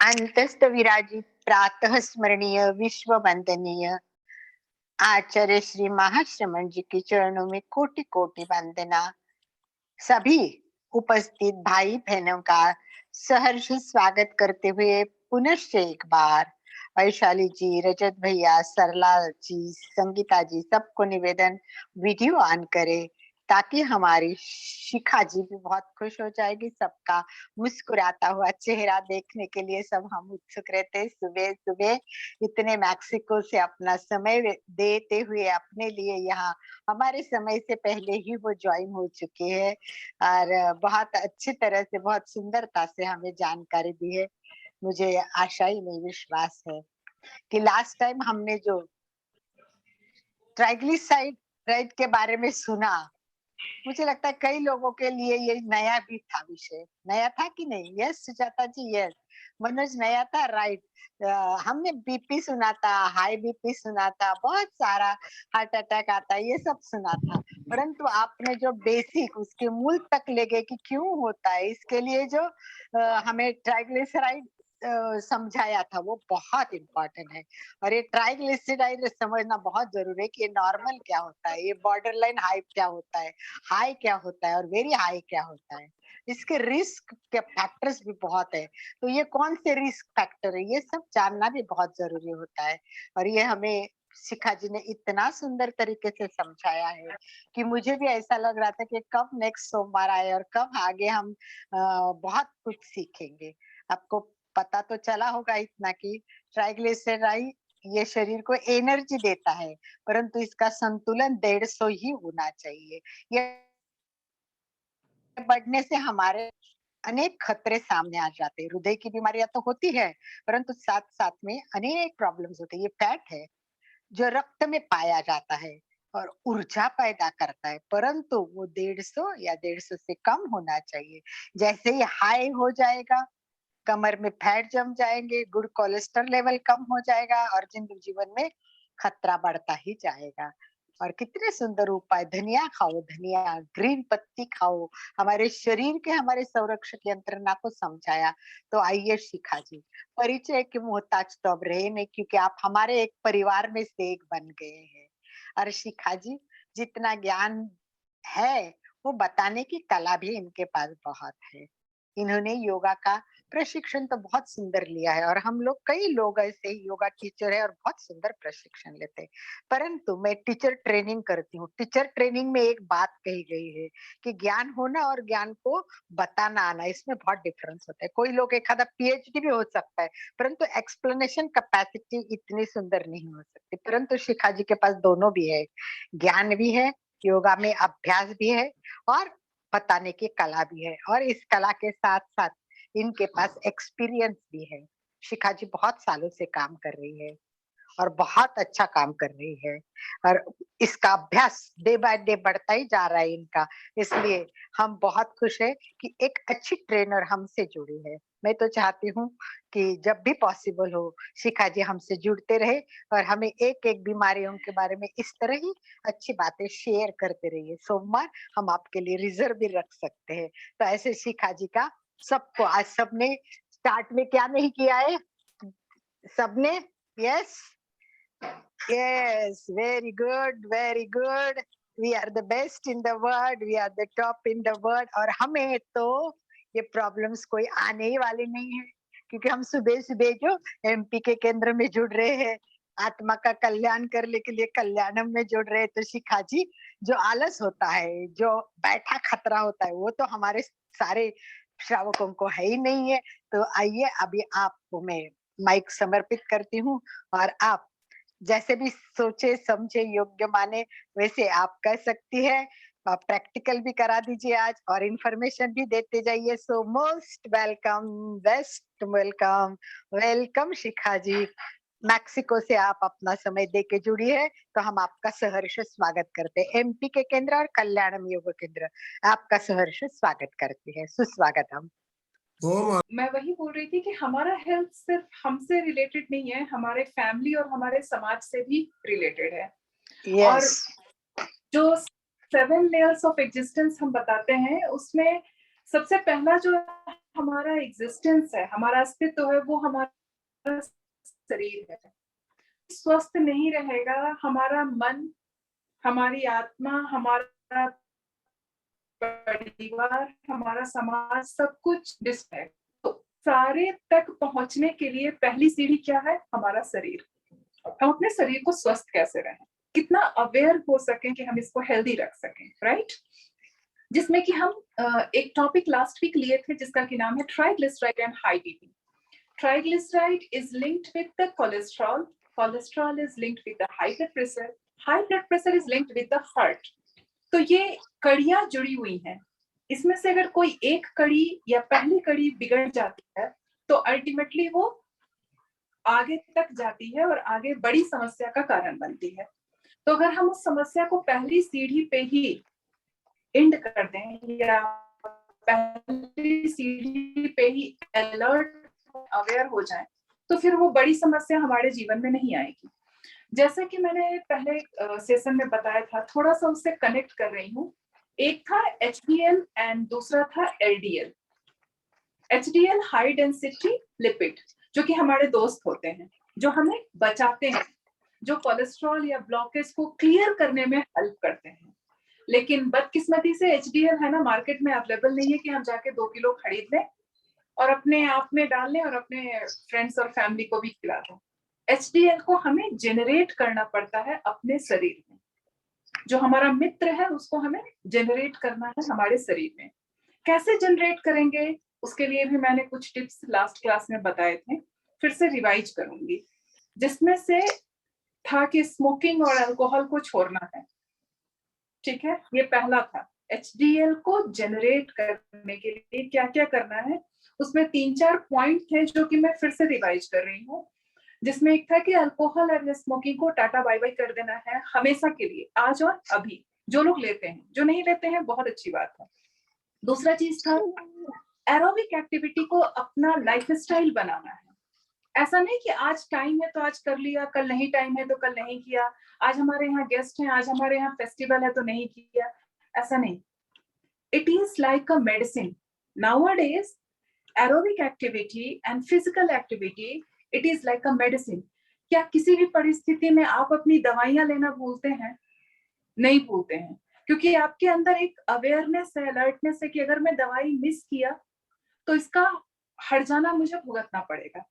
अंतस्थ विराजित प्रातः स्मरणीय विश्व वंदनीय आचार्य श्री महाश्रमण जी के चरणों में कोटि कोटि वंदना। सभी उपस्थित भाई बहनों का सहर्ष स्वागत करते हुए पुनश्च एक बार वैशाली जी, रजत भैया, सरला जी, संगीता जी, सबको निवेदन वीडियो ऑन करे ताकि हमारी शिखा जी भी बहुत खुश हो जाएगी। सबका मुस्कुराता हुआ चेहरा देखने के लिए सब हम उत्सुक रहते हैं। सुबह सुबह इतने मैक्सिको से अपना समय देते हुए अपने लिए यहाँ हमारे समय से पहले ही वो ज्वाइन हो चुके हैं और बहुत अच्छी तरह से बहुत सुंदरता से हमें जानकारी दी है। मुझे आशा ही नहीं विश्वास है कि लास्ट टाइम हमने जो ट्राइग्लिसराइड के बारे में सुना, मुझे लगता है कई लोगों के लिए ये नया भी था विषय। नया था कि नहीं? यस सुजाता जी, यस। मनोज, नया था, राइट। हमने बीपी सुना था, हाई बीपी सुना था, बहुत सारा हार्ट अटैक आता है, ये सब सुना था। परंतु आपने जो बेसिक उसके मूल तक ले गए कि क्यों होता है, इसके लिए जो हमें ट्राइग्लिसराइड समझाया था, वो बहुत इम्पोर्टेंट है। और ये ट्राइग्लिसराइड समझना बहुत जरूरी है कि ये नॉर्मल क्या होता है, ये बॉर्डर लाइन हाई क्या होता है, हाई क्या होता है और वेरी हाई क्या होता है। इसके रिस्क के फैक्टर्स भी बहुत है। तो ये कौन से रिस्क फैक्टर है, ये सब जानना भी बहुत जरूरी होता है। और ये हमें शिखा जी ने इतना सुंदर तरीके से समझाया है कि मुझे भी ऐसा लग रहा था कि कब नेक्स्ट सोमवार आए और कब आगे हम बहुत कुछ सीखेंगे। आपको पता तो चला होगा इतना कि ट्राइग्लिसराइड ये शरीर को एनर्जी देता है, परंतु इसका संतुलन 150 ही होना चाहिए। ये बढ़ने से हमारे अनेक खतरे सामने आ जाते हैं। हृदय की बीमारियां तो होती है, परंतु साथ साथ में अनेक प्रॉब्लम्स होते हैं। ये फैट है जो रक्त में पाया जाता है और ऊर्जा पैदा करता है, परंतु वो 150 या 150 से कम होना चाहिए। जैसे ही हाई हो जाएगा, कमर में फैट जम जाएंगे, गुड कोलेस्ट्रॉल लेवल कम हो जाएगा और जिंदगी जीवन में खतरा बढ़ता ही जाएगा। और कितने सुंदर उपाय, धनिया खाओ, धनिया, ग्रीन पत्ती खाओ, हमारे शरीर के हमारे संरक्षक यंत्रणा को समझाया। तो आइए शिखा जी, परिचय के मोहताज तो अब रहे नहीं, क्योंकि आप हमारे एक परिवार में से एक बन गए हैं। और शिखा जी, जितना ज्ञान है वो बताने की कला भी इनके पास बहुत है। इन्होंने योगा का प्रशिक्षण तो बहुत सुंदर लिया है और हम लोग कई लोग ऐसे ही योगा टीचर है और बहुत सुंदर प्रशिक्षण लेते हैं। परंतु मैं टीचर ट्रेनिंग करती हूँ। टीचर ट्रेनिंग में एक बात कही गई है कि ज्ञान होना और ज्ञान को बताना आना, इसमें बहुत डिफरेंस होता है। कोई लोग एक आधा पीएचडी भी हो सकता है, परंतु एक्सप्लेनेशन कैपेसिटी इतनी सुंदर नहीं हो सकती। परंतु शिखा जी के पास दोनों भी है, ज्ञान भी है, योगा में अभ्यास भी है और बताने की कला भी है। और इस कला के साथ साथ इनके पास एक्सपीरियंस भी है। शिखा जी बहुत सालों से काम कर रही है और बहुत अच्छा काम कर रही है और इसका अभ्यास डे बाय डे बढ़ता ही जा रहा है इनका। इसलिए हम बहुत खुश है कि एक अच्छी ट्रेनर हमसे जुड़ी है। मैं तो चाहती हूँ कि जब भी पॉसिबल हो शिखा जी हमसे जुड़ते रहे और हमें एक एक बीमारियों के बारे में इस तरह ही अच्छी बातें शेयर करते रहिए। सोमवार हम आपके लिए रिजर्व भी रख सकते हैं। तो ऐसे शिखा जी का सबको, आज सबने स्टार्ट में क्या नहीं किया है, सबने yes Yes, very good, very good. We are the best in the world, we are the top in the world. और हमें तो ये प्रॉब्लम्स कोई आने ही वाले नहीं है, क्योंकि हम सुबह सुबह जो एमपी के केंद्र में जुड़ रहे हैं, आत्मा का कल्याण करने के लिए कल्याणम में जुड़ रहे हैं। तो शिखा जी, जो आलस होता है, जो बैठा खतरा होता है, वो तो हमारे सारे श्रावकों को है ही नहीं है। तो आइए अभी आपको मैं माइक समर्पित करती हूँ और आप जैसे भी सोचे समझे योग्य माने वैसे आप कह सकती है। प्रैक्टिकल भी करा दीजिए आज और इंफॉर्मेशन भी देते जाइए। So most welcome, best welcome, welcome Shikha ji. Mexico से आप अपना समय दे के जुड़ी है, तो हम आपका सहर्ष स्वागत करते हैं। एमपी के केंद्र और कल्याणम योग केंद्र आपका सहर्ष स्वागत करते हैं। सुस्वागतम। मैं वही बोल रही थी कि हमारा हेल्थ सिर्फ हमसे रिलेटेड नहीं है, हमारे फैमिली और हमारे समाज से भी रिलेटेड है। और यस, जो 7 लेयर्स ऑफ एग्जिस्टेंस हम बताते हैं, उसमें सबसे पहला जो हमारा एग्जिस्टेंस है, हमारा अस्तित्व है, वो हमारा शरीर है। स्वस्थ नहीं रहेगा हमारा मन, हमारी आत्मा, हमारा परिवार, हमारा समाज, सब कुछ डिस्ट्रैक्ट। तो सारे तक पहुंचने के लिए पहली सीढ़ी क्या है? हमारा शरीर। हम अपने शरीर को स्वस्थ कैसे रहें, कितना अवेयर हो सकें कि हम इसको हेल्दी रख सकें, राइट? जिसमें कि हम एक टॉपिक लास्ट वीक लिए थे जिसका कि नाम है triglyceride and high BP. Triglyceride is linked with the cholesterol. Cholesterol is linked with the high blood pressure. High blood pressure is linked with the heart. तो ये कड़ियां जुड़ी हुई हैं। इसमें से अगर कोई एक कड़ी या पहली कड़ी बिगड़ जाती है तो अल्टीमेटली वो आगे तक जाती है और आगे बड़ी समस्या का कारण बनती है। तो अगर हम उस समस्या को पहली सीढ़ी पे ही एंड कर दें या पहली सीढ़ी पे ही अलर्ट अवेयर हो जाए तो फिर वो बड़ी समस्या हमारे जीवन में नहीं आएगी। जैसे कि मैंने पहले सेशन में बताया था, थोड़ा सा उससे कनेक्ट कर रही हूँ। एक था HDL एंड दूसरा था LDL। HDL high density lipid, जो कि हमारे दोस्त होते हैं, जो हमें बचाते हैं, जो कोलेस्ट्रॉल या ब्लॉकेज को क्लियर करने में हेल्प करते हैं। लेकिन बदकिस्मती से HDL है ना मार्केट में अवेलेबल नहीं है कि हम जाके 2 किलो खरीद लें और अपने आप में डाल लें और अपने फ्रेंड्स और फैमिली को भी खिला दें। HDL को हमें जनरेट करना पड़ता है अपने शरीर में। जो हमारा मित्र है उसको हमें जनरेट करना है हमारे शरीर में। कैसे जनरेट करेंगे उसके लिए भी मैंने कुछ टिप्स लास्ट क्लास में बताए थे, फिर से रिवाइज करूंगी। जिसमें से था कि स्मोकिंग और अल्कोहल को छोड़ना है, ठीक है, ये पहला था। HDL को जनरेट करने के लिए क्या क्या करना है, उसमें 3-4 पॉइंट थे जो कि मैं फिर से रिवाइज कर रही हूँ। जिसमें एक था कि अल्कोहल और स्मोकिंग को टाटा बाय बाय कर देना है हमेशा के लिए, आज और अभी। जो लोग लेते हैं, जो नहीं लेते हैं बहुत अच्छी बात है। दूसरा चीज था एरोबिक एक्टिविटी को अपना लाइफस्टाइल बनाना है। ऐसा नहीं कि आज टाइम है तो आज कर लिया, कल नहीं टाइम है तो कल नहीं किया, आज हमारे यहाँ गेस्ट हैं, आज हमारे यहाँ फेस्टिवल है तो नहीं किया, ऐसा नहीं। It is like a medicine. Nowadays aerobic activity and physical activity, it is like a medicine। क्या किसी भी परिस्थिति में आप अपनी दवाइयां लेना भूलते हैं? नहीं भूलते हैं, क्योंकि आपके अंदर एक अवेयरनेस है, अलर्टनेस है कि अगर मैं दवाई मिस किया तो इसका हर्जाना मुझे भुगतना पड़ेगा।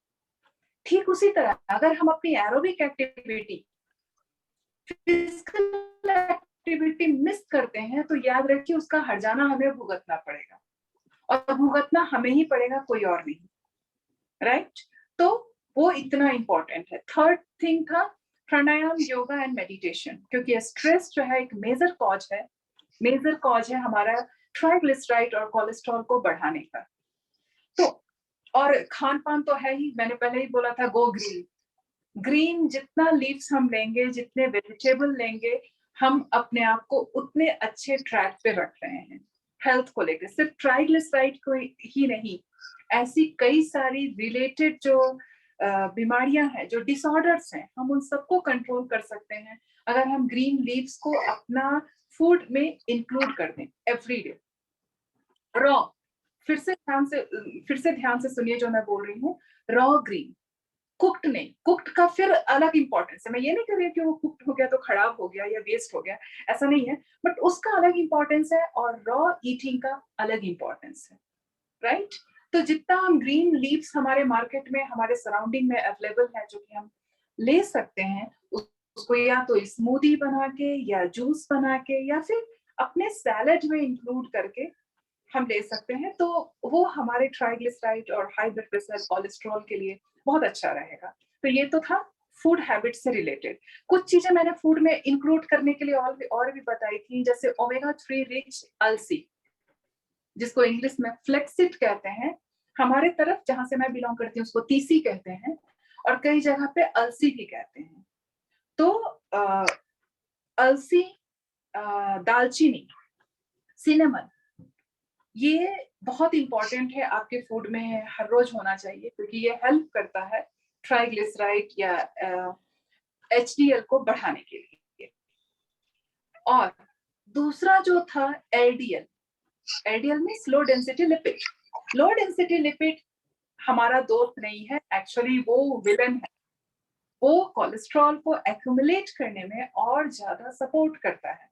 ठीक उसी तरह अगर हम अपनी aerobic activity, physical activity miss करते हैं तो याद रखिए उसका हर्जाना हमें भुगतना पड़ेगा, और भुगतना हमें ही पड़ेगा, कोई और नहीं, राइट? तो वो इतना इंपॉर्टेंट है। थर्ड थिंग था प्राणायाम, योगा एंड मेडिटेशन, क्योंकि स्ट्रेस जो है एक मेजर कॉज है हमारा ट्राइग्लिसराइड और कोलेस्ट्रॉल को बढ़ाने का। तो और खान पान तो है ही, मैंने पहले ही बोला था, गो ग्रीन जितना लीव्स हम लेंगे, जितने वेजिटेबल लेंगे, हम अपने आप को उतने अच्छे ट्रैक पे रख रहे हैं हेल्थ को लेकर। सिर्फ ट्राइग्लिसराइड को ही नहीं, ऐसी कई सारी रिलेटेड जो बीमारियां हैं, जो डिसऑर्डर्स हैं, हम उन सबको कंट्रोल कर सकते हैं अगर हम ग्रीन लीव्स को अपना फूड में इंक्लूड कर दें एवरी डे। रॉ, फिर से ध्यान से सुनिए जो मैं बोल रही हूँ। रॉ ग्रीन, कुक्ड नहीं। कुक्ड का फिर अलग इंपॉर्टेंस है। मैं ये नहीं कर रही कि वो कुक्ड हो गया तो खराब हो गया या वेस्ट हो गया, ऐसा नहीं है, बट उसका अलग इंपॉर्टेंस है और रॉ ईटिंग का अलग इंपॉर्टेंस है, राइट? तो जितना हम ग्रीन लीव्स हमारे मार्केट में, हमारे सराउंडिंग में अवेलेबल है, जो कि हम ले सकते हैं, उसको या तो स्मूदी बना के या जूस बना के या फिर अपने सैलेड में इंक्लूड करके हम ले सकते हैं, तो वो हमारे ट्राइग्लिसराइड और हाई ब्लड प्रेशर, कोलेस्ट्रॉल के लिए बहुत अच्छा रहेगा। तो ये तो था फूड हैबिट से रिलेटेड। कुछ चीजें मैंने फूड में इंक्लूड करने के लिए और भी बताई थी, जैसे ओमेगा 3 रिच अलसी, जिसको इंग्लिश में फ्लेक्सिड कहते हैं। हमारे तरफ जहां से मैं बिलोंग करती हूँ उसको तीसी कहते हैं, और कई जगह पे अलसी भी कहते हैं। तो अलसी, दालचीनी, सिनेमन, ये बहुत इंपॉर्टेंट है, आपके फूड में हर रोज होना चाहिए, क्योंकि ये हेल्प करता है ट्राइग्लिसराइड या HDL को बढ़ाने के लिए। और दूसरा जो था LDL में slow density lipid. Low density lipid हमारा दोस्त नहीं है, एक्चुअली वो विलन है। वो कोलेस्ट्रॉल को एक्यूमुलेट करने में और ज्यादा सपोर्ट करता है।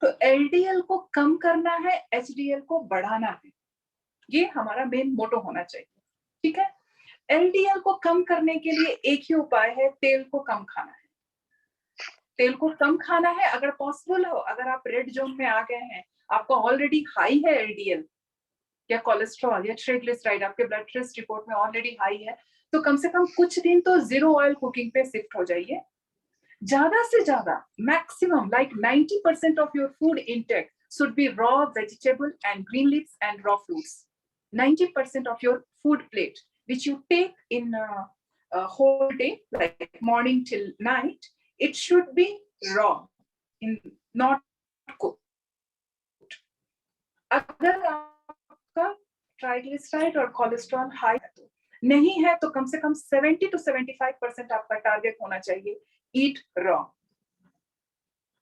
तो एलडीएल को कम करना है, एचडीएल को बढ़ाना है, ये हमारा मेन मोटो होना चाहिए। ठीक है, एलडीएल को कम करने के लिए एक ही उपाय है, तेल को कम खाना है। तेल को कम खाना है, अगर पॉसिबल हो, अगर आप रेड जोन में आ गए हैं, आपको ऑलरेडी हाई है एलडीएल या कोलेस्ट्रॉल या ट्राइग्लिसराइड, आपके ब्लड टेस्ट रिपोर्ट में ऑलरेडी हाई है, तो कम से कम कुछ दिन तो जीरो ऑयल कुकिंग पे शिफ्ट हो जाइए। ज्यादा से ज्यादा maximum like 90% of your food intake should be raw vegetable and green leaves and raw fruits. 90% of your food plate which you take in a whole day, like morning till night, it should be raw, in not cooked. अगर आपका triglyceride और cholesterol high नहीं है तो कम से कम 70 to 75% आपका target होना चाहिए ईट रॉ।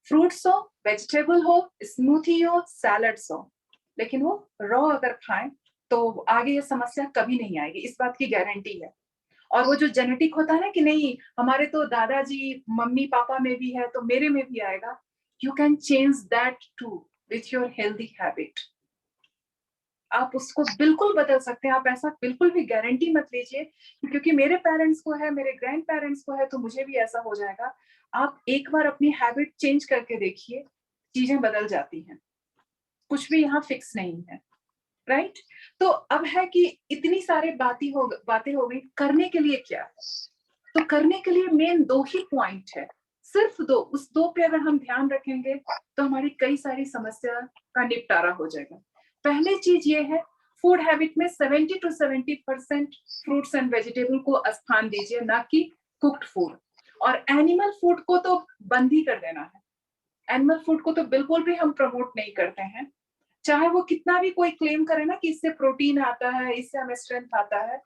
फ्रूट्स हो, वेजिटेबल हो, स्मूथी हो, सैलड्स हो, लेकिन वो रॉ अगर खाएं तो आगे ये समस्या कभी नहीं आएगी, इस बात की गारंटी है। और वो जो जेनेटिक होता है ना कि नहीं हमारे तो दादाजी मम्मी पापा में भी है तो मेरे में भी आएगा, you can change that to with your healthy habit. आप उसको बिल्कुल बदल सकते हैं, आप ऐसा बिल्कुल भी गारंटी मत लीजिए क्योंकि मेरे पेरेंट्स को है, मेरे ग्रैंड पेरेंट्स को है तो मुझे भी ऐसा हो जाएगा। आप एक बार अपनी हैबिट चेंज करके देखिए, चीजें बदल जाती हैं, कुछ भी यहाँ फिक्स नहीं है, राइट। तो अब है कि इतनी सारी बातें हो गई, करने के लिए क्या है? तो करने के लिए मेन दो ही पॉइंट है, सिर्फ दो, उस दो पे अगर हम ध्यान रखेंगे तो हमारी कई सारी समस्या का निपटारा हो जाएगा। पहली चीज ये है, फूड हैबिट में 70 to 70% फ्रूट्स एंड वेजिटेबल को स्थान दीजिए, ना कि कुक्ड फूड। और एनिमल फूड को तो बंद ही कर देना है, एनिमल फूड को तो बिल्कुल भी हम प्रमोट नहीं करते हैं, चाहे वो कितना भी कोई क्लेम करे ना कि इससे प्रोटीन आता है, इससे हमें स्ट्रेंथ आता है,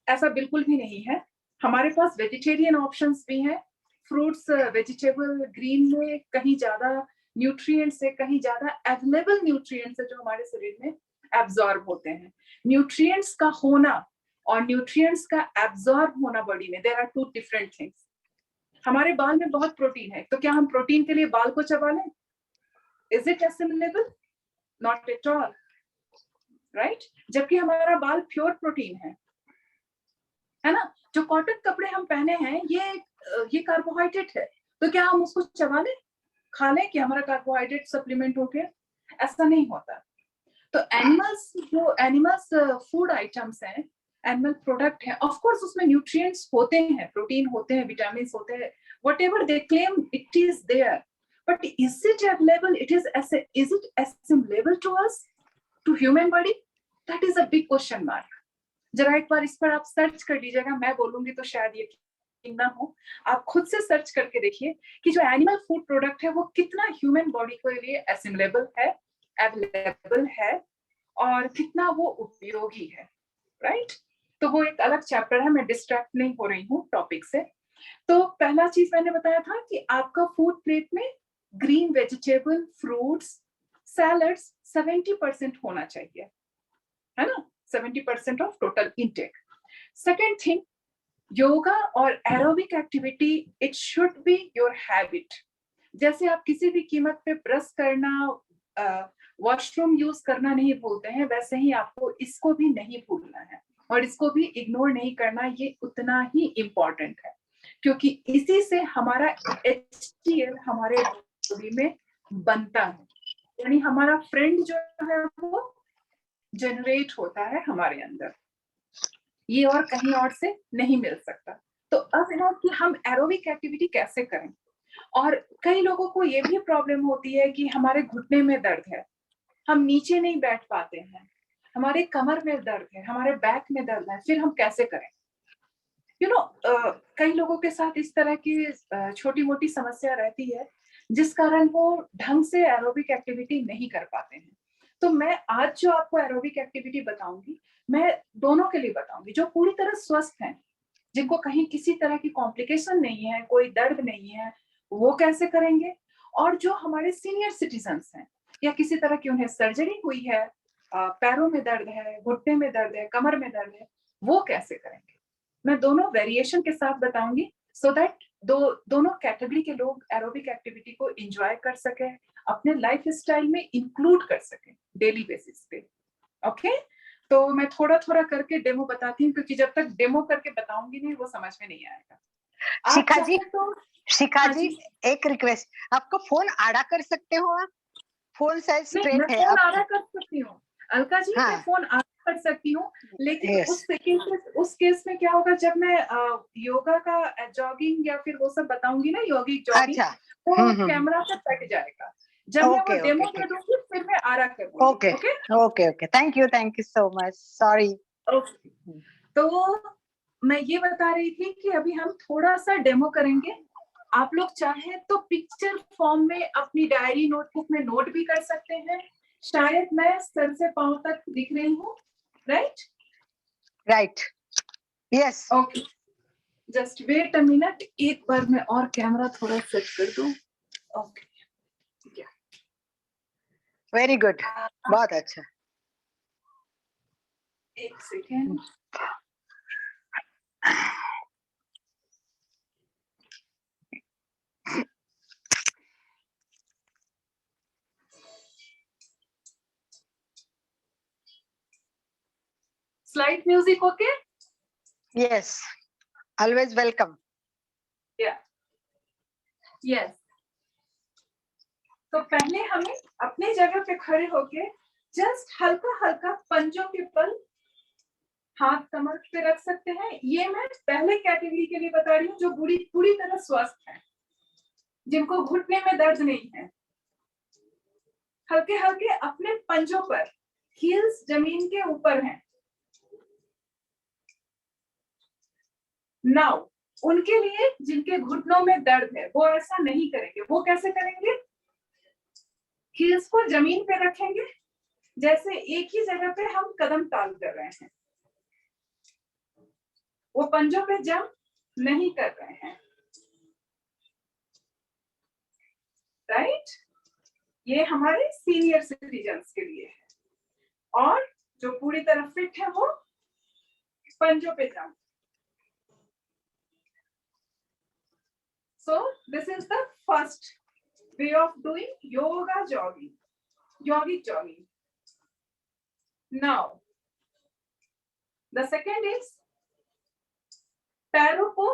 ऐसा बिल्कुल भी नहीं है। हमारे पास वेजिटेरियन ऑप्शंस भी हैं, फ्रूट्स वेजिटेबल ग्रीन में कहीं ज्यादा न्यूट्रिएंट्स है, कहीं ज्यादा अवेलेबल न्यूट्रिएंट्स है जो हमारे शरीर में एब्जॉर्ब होते हैं। न्यूट्रिएंट्स का होना और न्यूट्रिएंट्स का एब्जॉर्ब होना बॉडी में, there are two different things. हमारे बाल में बहुत प्रोटीन है, तो क्या हम प्रोटीन के लिए बाल को चबा लें? Is it assimilable? Not at all, right. जबकि हमारा बाल प्योर प्रोटीन है ना। जो कॉटन कपड़े हम पहने हैं ये कार्बोहाइड्रेट है, तो क्या हम उसको चबा लें, खा लें कि हमारा कार्बोहाइड्रेट सप्लीमेंट हो गया? ऐसा नहीं होता। तो एनिमल्स फूड आइटम्स हैं, एनिमल प्रोडक्ट है, ऑफ कोर्स उसमें न्यूट्रिएंट्स होते हैं, प्रोटीन होते हैं, विटामिन होते हैं, whatever they claim it is there, but is it available, is it assimilable to us, to human body? That is a big question mark. जरा एक बार इस पर आप सर्च कर लीजिएगा, मैं बोलूंगी तो शायद यकीन ना हो, आप खुद से सर्च करके देखिए कि जो एनिमल फूड प्रोडक्ट है वो कितना ह्यूमन बॉडी के लिए असिमिलेबल है, अवेलेबल है, और कितना वो उपयोगी है, राइट। तो वो एक अलग चैप्टर है, मैं डिस्ट्रैक्ट नहीं हो रही हूँ टॉपिक से। तो पहला चीज मैंने बताया था कि आपका फूड प्लेट में ग्रीन वेजिटेबल, फ्रूट्स, सैलड्स 70% होना चाहिए, है ना, 70% of total intake. Second thing, yoga और aerobic activity, it should be your habit. जैसे आप किसी भी कीमत पे ब्रश करना, वॉशरूम यूज करना नहीं भूलते हैं, वैसे ही आपको इसको भी नहीं भूलना है और इसको भी इग्नोर नहीं करना, ये उतना ही इम्पोर्टेंट है क्योंकि इसी से हमारा HCl हमारे बॉडी में बनता है, यानी हमारा फ्रेंड जो है वो जनरेट होता है हमारे अंदर, ये और कहीं और से नहीं मिल सकता। तो अब है कि हम एरोबिक एक्टिविटी कैसे करें। और कई लोगों को ये भी प्रॉब्लम होती है कि हमारे घुटने में दर्द है, हम नीचे नहीं बैठ पाते हैं, हमारे कमर में दर्द है, हमारे बैक में दर्द है, फिर हम कैसे करें? कई लोगों के साथ इस तरह की छोटी मोटी समस्या रहती है जिस कारण वो ढंग से एरोबिक एक्टिविटी नहीं कर पाते हैं। तो मैं आज जो आपको एरोबिक एक्टिविटी बताऊंगी, मैं दोनों के लिए बताऊंगी, जो पूरी तरह स्वस्थ हैं, जिनको कहीं किसी तरह की कॉम्प्लिकेशन नहीं है, कोई दर्द नहीं है, वो कैसे करेंगे, और जो हमारे सीनियर सिटीजन्स हैं या किसी तरह की उन्हें सर्जरी हुई है पैरों में दर्द है, घुटने में दर्द है, कमर में दर्द है, वो कैसे करेंगे? मैं दोनों वेरिएशन के साथ बताऊंगी सो दैट दोनों कैटेगरी के लोग एरोबिक एक्टिविटी को एंजॉय कर सके, अपने लाइफ स्टाइल में इंक्लूड कर सके डेली बेसिस पे। ओके, तो मैं थोड़ा थोड़ा करके डेमो बताती हूँ, क्योंकि जब तक डेमो करके बताऊंगी नहीं वो समझ में नहीं आएगा। आप शिखा जी, चाहे तो शिखा हाँ जी, जी, एक रिक्वेस्ट, आपका फोन आड़ा कर सकते हो आप? फोन शायद नहीं मैं स्ट्रेट है फोन आप। आड़ा कर सकती हूँ अलका जी, मैं हाँ, फोन आड़ा कर सकती हूँ, लेकिन यस, उस केस में क्या होगा, जब मैं योगा का जॉगिंग या फिर वो सब बताऊंगी ना, यौगिक जॉगिंग, अच्छा, वो हम्म, कैमरा से कट जाएगा। जब मैं वो ओके ओके, डेमो दे ठीक है, दूंगी फिर मैं आड़ा करूंगी। Okay okay okay okay, thank you so much, sorry. Okay, तो मैं ये बता रही थी कि अभी हम थोड़ा सा डेमो करेंगे। आप लोग चाहे तो पिक्चर फॉर्म में अपनी डायरी नोटबुक में नोट भी कर सकते हैं। शायद मैं सर से पांव तक दिख रही हूँ, right? Right, yes, okay, just wait a minute, एक बार मैं और कैमरा थोड़ा सेट कर दूं। ओके, वेरी गुड, बहुत अच्छा। एक second. Slide music okay? Yes, always welcome. या यस, तो पहले हमें अपनी जगह पे खड़े होके जस्ट हल्का हल्का पंजों के बल हाथ कमर पे रख सकते हैं। ये मैं पहले कैटेगरी के लिए बता रही हूँ जो पूरी पूरी तरह स्वस्थ है, जिनको घुटने में दर्द नहीं है। हल्के हल्के अपने पंजों पर, हील्स जमीन के ऊपर हैं। नाउ उनके लिए जिनके घुटनों में दर्द है वो ऐसा नहीं करेंगे। वो कैसे करेंगे? हील्स को जमीन पे रखेंगे, जैसे एक ही जगह पे हम कदम ताल कर रहे हैं। वो पंजों पे जंप नहीं कर रहे हैं, राइट? ये हमारे सीनियर सिटीजन्स के लिए है। और जो पूरी तरह फिट है वो पंजों पे jump. So this is the first way of doing yoga jogging, yogic jogging. Now the second is पैरों को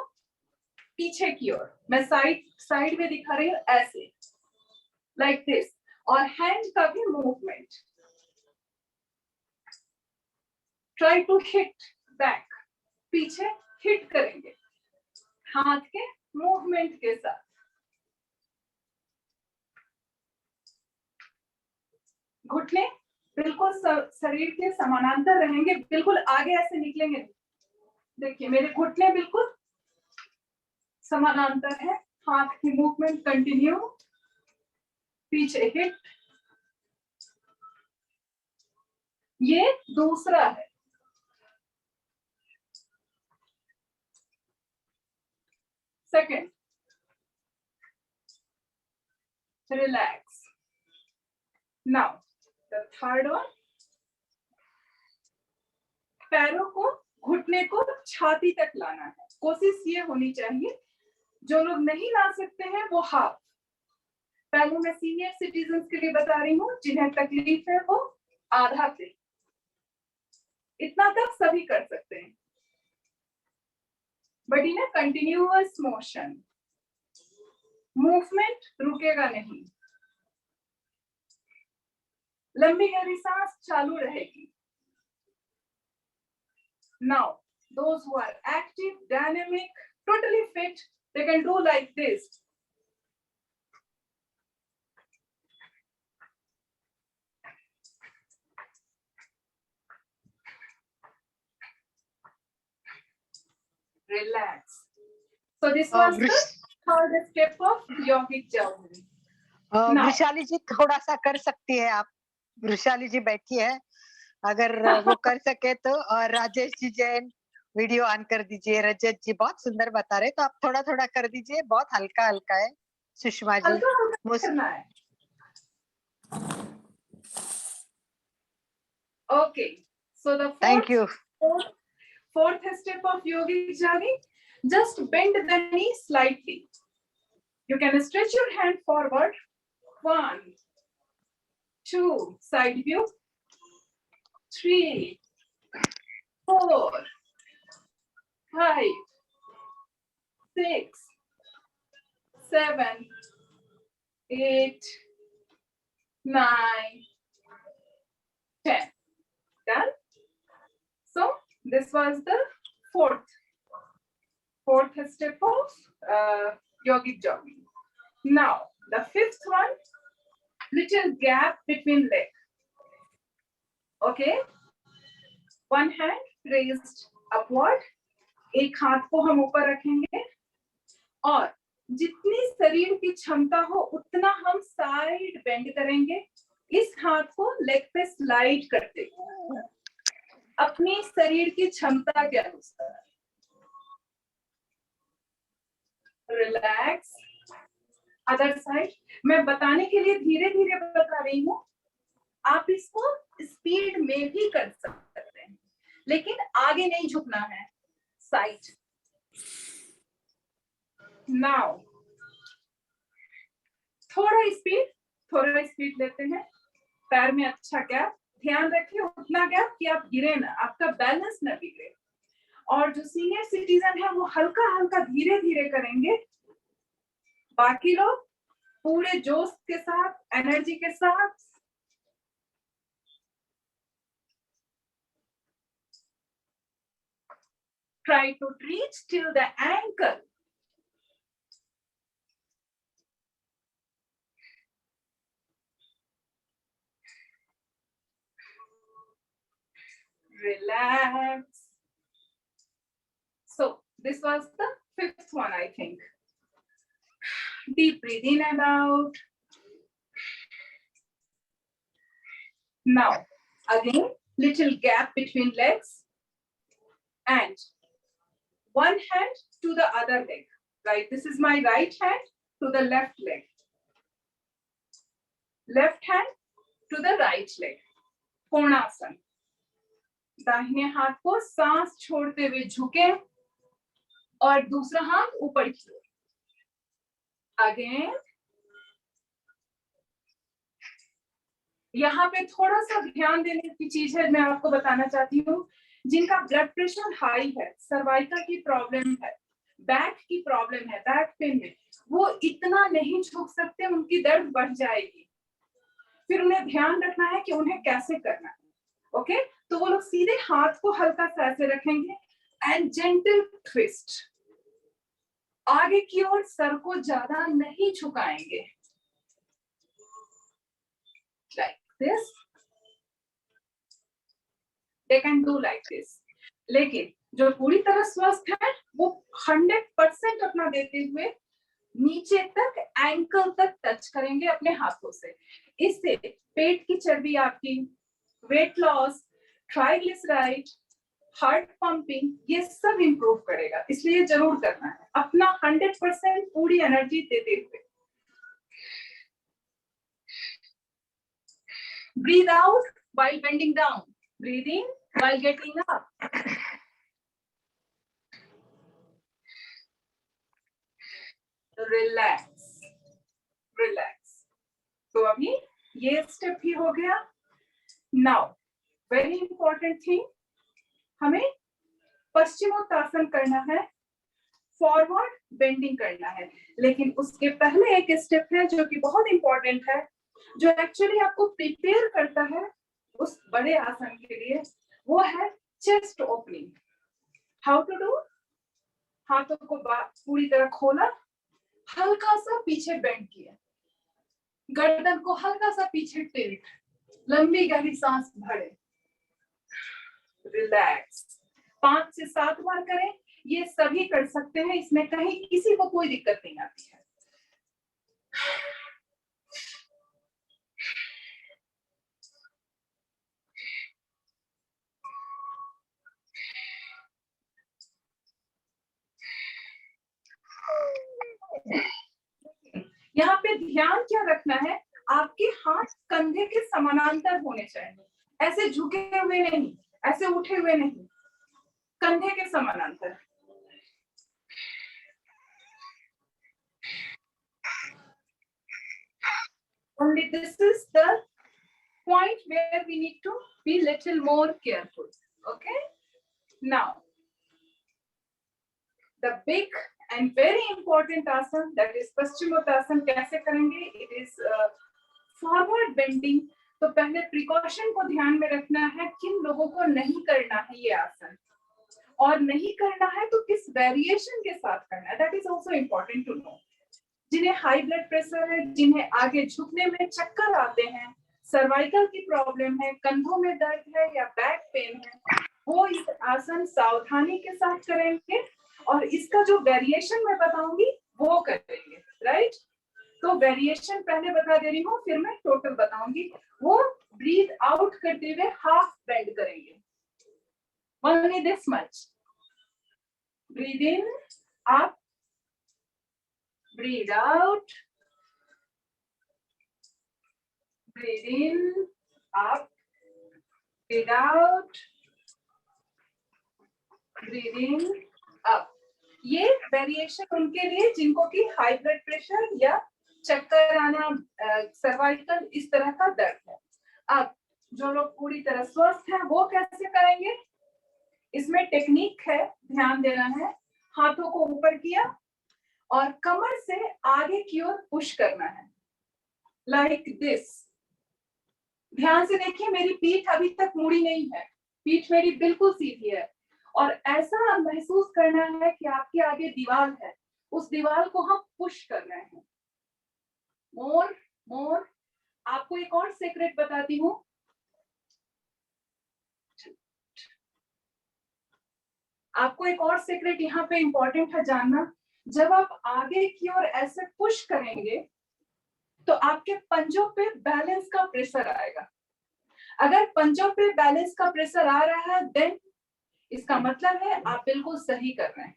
पीछे की ओर, मैं साइड में दिखा रही हूँ ऐसे, लाइक दिस, और हैंड का भी movement. Try to hit back, पीछे हिट करेंगे हाथ के मूवमेंट के साथ। घुटने बिल्कुल शरीर के समानांतर रहेंगे, बिल्कुल आगे ऐसे निकलेंगे। देखिए मेरे घुटने बिल्कुल समानांतर है, हाथ की मूवमेंट कंटिन्यू, पीछे हिट। ये दूसरा है। Second, relax. Now the third one, पैरों को, घुटने को छाती तक लाना है। कोशिश ये होनी चाहिए, जो लोग नहीं ला सकते हैं वो हाफ। पहले मैं सीनियर सिटीजन के लिए बता रही हूँ, जिन्हें तकलीफ है वो आधा से, इतना तक सभी कर सकते हैं, but in continuous motion, movement रुकेगा नहीं, लंबी गहरी सांस चालू रहेगी। Now those who are active, dynamic, totally fit, they can do like this. Relax. So this was the third step of yogic jogging. Now Vrishali जी थोड़ा सा कर सकती है आप? वृषाली जी बैठी है, अगर वो कर सके तो। और राजेश जी जैन, वीडियो ऑन कर दीजिए। रजत जी बहुत सुंदर बता रहे, तो आप थोड़ा थोड़ा कर दीजिए, बहुत हल्का हल्का है। सुषमा जी, हल्का हल्का करना है। Okay, so the Thank you. fourth step of yogic journey, just bend the knee slightly. You can stretch your hand forward. 1, 2, side view. 3, 4, 5, 6, 7, 8, 9, 10. Done? So this was the fourth step of yogic jogging. Now the fifth one, little gap between legs. Okay, one hand raised upward, एक हाथ को हम ऊपर रखेंगे और जितनी शरीर की क्षमता हो उतना हम साइड बेंड करेंगे, इस हाथ को लेग पे स्लाइड करते हुए अपनी शरीर की क्षमता के अनुसार। रिलैक्स। अदर साइड, मैं बताने के लिए धीरे धीरे बता रही हूँ, आप इसको स्पीड में भी कर सकते हैं, लेकिन आगे नहीं झुकना है, साइड। नाउ थोड़ा स्पीड लेते हैं, पैर में अच्छा गैप, ध्यान रखिए उतना गैप कि आप गिरे ना, आपका बैलेंस ना बिगड़े। और जो सीनियर सिटीजन है वो हल्का हल्का धीरे धीरे करेंगे, बाकी लोग पूरे जोश के साथ, एनर्जी के साथ। Try to reach till the ankle. Relax. So this was the fifth one, I think. Deep breathe in and out. Now, again, little gap between legs and one hand to the other leg. Right, this is my right hand to the left leg. Left hand to the right leg. कोणासन। दाहिने हाथ को सांस छोड़ते हुए झुके और दूसरा हाथ ऊपर की ओर। अगेन, यहाँ पे थोड़ा सा ध्यान देने की चीज है, मैं आपको बताना चाहती हूँ, जिनका ब्लड प्रेशर हाई है, सर्वाइकल की प्रॉब्लम है, बैक की प्रॉब्लम है, बैक पेन है, वो इतना नहीं झुक सकते, उनकी दर्द बढ़ जाएगी। फिर उन्हें ध्यान रखना है कि उन्हें कैसे करना है। ओके, तो वो लोग सीधे हाथ को हल्का सा ऐसे रखेंगे एंड जेंटल ट्विस्ट, आगे की ओर सर को ज्यादा नहीं झुकाएंगे, like this. They can do like this. लेकिन जो पूरी तरह स्वस्थ है वो 100% अपना देते हुए नीचे तक, एंकल तक टच करेंगे अपने हाथों से। इससे पेट की चर्बी आपकी, weight loss, triglyceride, heart pumping, ये सब इंप्रूव करेगा, इसलिए जरूर करना है, अपना 100% पूरी एनर्जी देते हुए। Breathe out while bending down. Breathe in while getting up. Relax. Relax. तो अभी ये स्टेप भी हो गया। Now, very important thing, हमें पश्चिमोत्तासन करना है, फॉरवर्ड बेंडिंग करना है, लेकिन उसके पहले एक स्टेप है जो कि बहुत इंपॉर्टेंट है, जो एक्चुअली आपको प्रिपेयर करता है उस बड़े आसन के लिए, वो है chest opening. How to do? हाथों को पूरी तरह खोला, हल्का सा पीछे बेंड किया, गर्दन को हल्का सा पीछे टिल्ट, लंबी गहरी सांस भरे, रिलैक्स। 5 से 7 बार करें, ये सभी कर सकते हैं, इसमें कहीं किसी को कोई दिक्कत नहीं आती है। यहाँ पे ध्यान क्या रखना है, आपके हाथ कंधे के समानांतर होने चाहिए, ऐसे झुके हुए नहीं, ऐसे उठे हुए नहीं, कंधे के समानांतर। Only this is the point where we need to be little more careful. Okay, now the big and very important asana, that is Paschimottanasana. कैसे करेंगे? It is forward bending. तो पहले प्रिकॉशन को ध्यान में रखना है, किन लोगों को नहीं करना है ये आसन, और नहीं करना है तो किस वेरिएशन के साथ करना है, that is also important to know. जिन्हें हाई ब्लड प्रेशर है, जिन्हें आगे झुकने में चक्कर आते हैं, सर्वाइकल की प्रॉब्लम है, कंधों में दर्द है या बैक पेन है, वो इस आसन सावधानी के साथ करेंगे, और इसका जो वेरिएशन मैं बताऊंगी वो करेंगे, राइट? तो वेरिएशन पहले बता दे रही हूँ, फिर मैं टोटल बताऊंगी। वो ब्रीथ आउट करते हुए हाफ बेंड करेंगे, only this much. Breathe in, up, breathe out, breathe in, up, breathe out, breathe in, up. ये वेरिएशन उनके लिए जिनको कि हाई ब्लड प्रेशर या चक्कर आना, सर्वाइकल इस तरह का दर्द है। अब जो लोग पूरी तरह स्वस्थ हैं वो कैसे करेंगे? इसमें टेक्निक है, ध्यान देना है। हाथों को ऊपर किया और कमर से आगे की ओर पुश करना है, लाइक दिस। ध्यान से देखिए, मेरी पीठ अभी तक मुड़ी नहीं है, पीठ मेरी बिल्कुल सीधी है, और ऐसा महसूस करना है कि आपके आगे दीवार है, उस दीवार को हम पुश कर रहे हैं। मोर मोर। आपको एक और सीक्रेट बताती हूँ, आपको एक और सीक्रेट यहाँ पे इंपॉर्टेंट है जानना। जब आप आगे की ओर ऐसे पुश करेंगे तो आपके पंजों पे बैलेंस का प्रेशर आएगा। अगर पंजों पे बैलेंस का प्रेशर आ रहा है, देन इसका मतलब है आप बिल्कुल सही कर रहे हैं,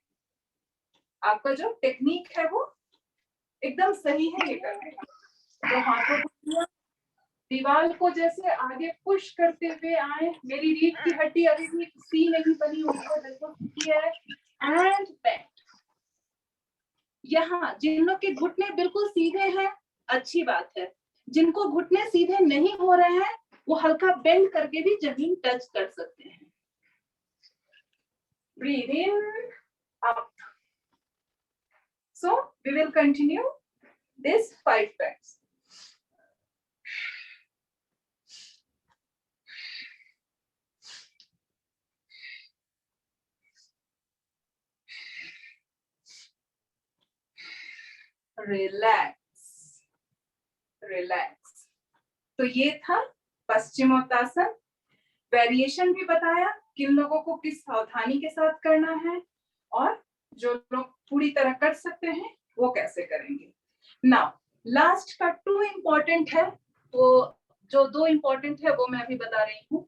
आपका जो टेक्निक है वो एकदम सही है ये करने का। तो हाथों को दीवार को जैसे आगे पुश करते हुए आए, मेरी रीढ़ की हड्डी अभी भी सी नहीं बनी हुई है, बिल्कुल सीधी है, एंड बेंड। यहाँ जिन लोग के घुटने बिल्कुल सीधे हैं, अच्छी बात है। जिनको घुटने सीधे नहीं हो रहे हैं, वो हल्का बेंड करके भी जमीन टच कर सकते हैं। Breathe in, up. So we will continue this 5 times. Relax relax. तो ये था पश्चिमोत्तासन। वेरिएशन भी बताया, किन लोगों को किस सावधानी के साथ करना है, और जो लोग पूरी तरह कर सकते हैं वो कैसे करेंगे। नाउ लास्ट का 2 इम्पोर्टेंट है, तो जो 2 इम्पोर्टेंट है वो मैं अभी बता रही हूँ।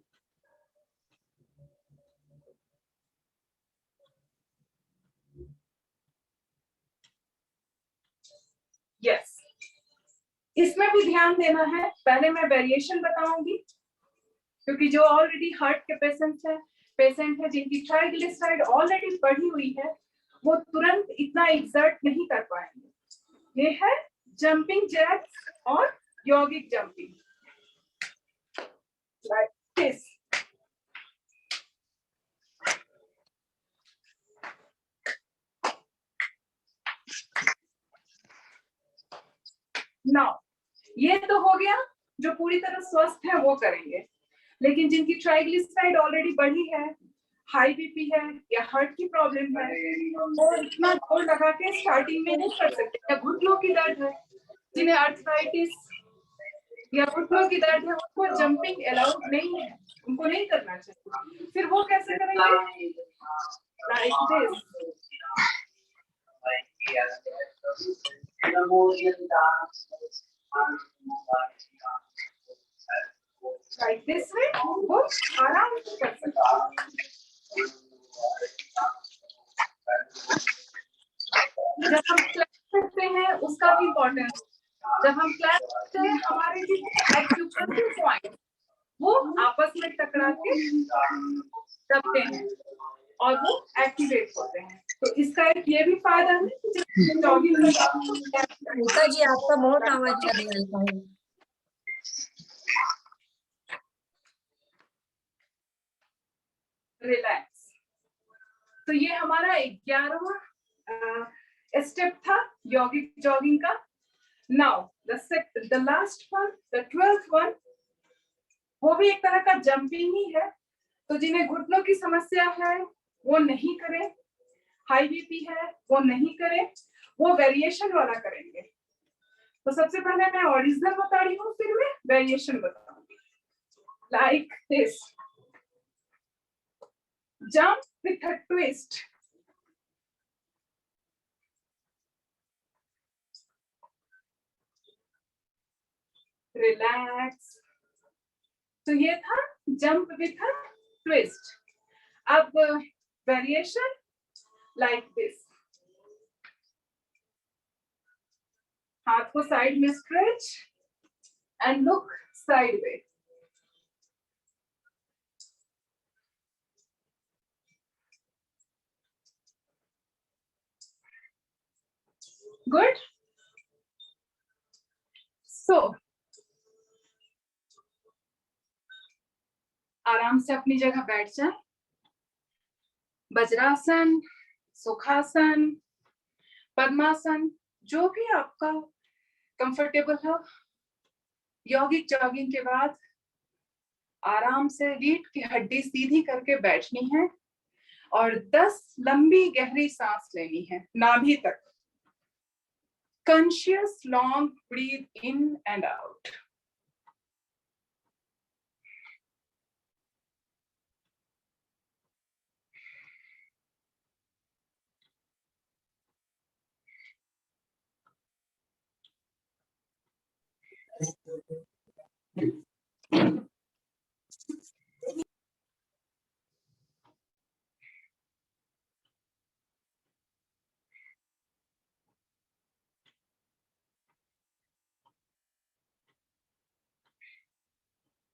यस, इसमें भी ध्यान देना है। पहले मैं वेरिएशन बताऊंगी, क्योंकि जो ऑलरेडी हार्ट के पेशेंट है जिनकी ट्राइग्लिसराइड ऑलरेडी बढ़ी हुई है, वो तुरंत इतना एक्सर्ट नहीं कर पाएंगे। ये है जंपिंग जैक्स और यौगिक जंपिंग, लाइक दिस। नाउ ये तो हो गया, जो पूरी तरह स्वस्थ है वो करेंगे, लेकिन जिनकी ट्राइग्लिसराइड ऑलरेडी बढ़ी है, हाई बीपी है या हार्ट की प्रॉब्लम है, वो इतना जोर लगा के स्टार्टिंग में नहीं कर सकते। या घुटनों की दर्द है, जिन्हें आर्थराइटिस या घुटनों की दर्द है, उनको जंपिंग अलाउड नहीं है, उनको नहीं करना चाहिए। फिर वो कैसे करेंगे? Like this. लाइक दिस में वो आराम से कर सकते हैं। जब हम क्लैप करते हैं उसका भी इम्पोर्टेंस, जब हम क्लैप करते हैं हमारे जो एक्यूप्रेशर पॉइंट वो आपस में टकरा के दबते हैं और वो एक्टिवेट होते हैं। तो इसका एक ये भी फायदा है कि जॉगिंग रीता जी आपका बहुत आवाज आ रहा है। रिलैक्स। तो ये हमारा 11वां स्टेप था यौगिक जॉगिंग का। Now the last one, the 12th one, वो भी एक तरह का जंपिंग ही है। तो जिन्हें घुटनों की समस्या है वो नहीं करें, हाई बीपी है वो नहीं करें, वो वेरिएशन वाला करेंगे। तो सबसे पहले मैं ओरिजिनल बता रही हूँ, फिर मैं वेरिएशन बताऊंगी। Like this, jump with a twist. Relax. तो ये था jump with a twist. अब variation like this. हाथ को साइड में stretch and look sideways. Good. So आराम से अपनी जगह बैठ जाए। वज्रासन, सुखासन, पद्मासन, जो भी आपका कंफर्टेबल हो। यौगिक जॉगिंग के बाद आराम से रीढ़ की हड्डी सीधी करके बैठनी है और 10 लंबी गहरी सांस लेनी है नाभि तक। Conscious long breath in and out.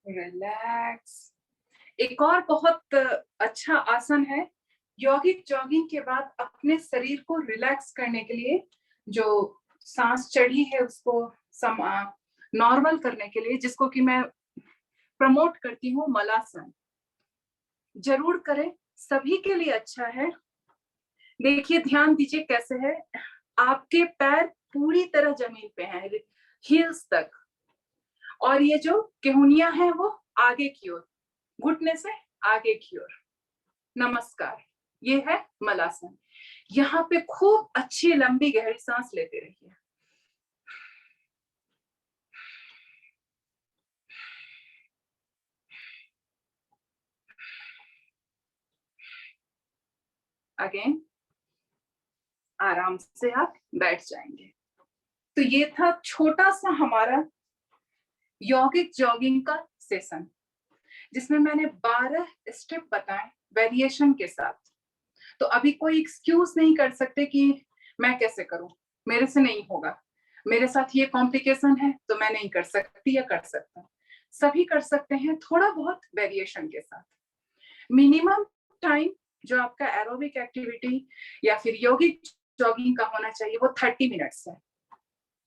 Relax. एक और बहुत अच्छा आसन है यौगिक जॉगिंग के बाद अपने शरीर को रिलैक्स करने के लिए, जो सांस चढ़ी है उसको नॉर्मल करने के लिए, जिसको कि मैं प्रमोट करती हूँ, मलासन। जरूर करें, सभी के लिए अच्छा है। देखिए, ध्यान दीजिए कैसे है। आपके पैर पूरी तरह जमीन पे हैं, हील्स तक, और ये जो केहुनिया है वो आगे की ओर, घुटने से आगे की ओर। नमस्कार। ये है मलासन। यहाँ पे खूब अच्छी लंबी गहरी सांस लेते रहिए। अगेन आराम से आप बैठ जाएंगे। तो ये था छोटा सा हमारा यौगिक जॉगिंग का सेशन, जिसमें मैंने 12 स्टेप बताए वेरिएशन के साथ। तो अभी कोई एक्सक्यूज नहीं कर सकते कि मैं कैसे करूं, मेरे से नहीं होगा, मेरे साथ ये कॉम्प्लिकेशन है तो मैं नहीं कर सकती या कर सकता। सभी कर सकते हैं थोड़ा बहुत वेरिएशन के साथ। मिनिमम टाइम जो आपका एरोबिक एक्टिविटी या फिर यौगिक जॉगिंग का होना चाहिए वो 30 मिनट्स है।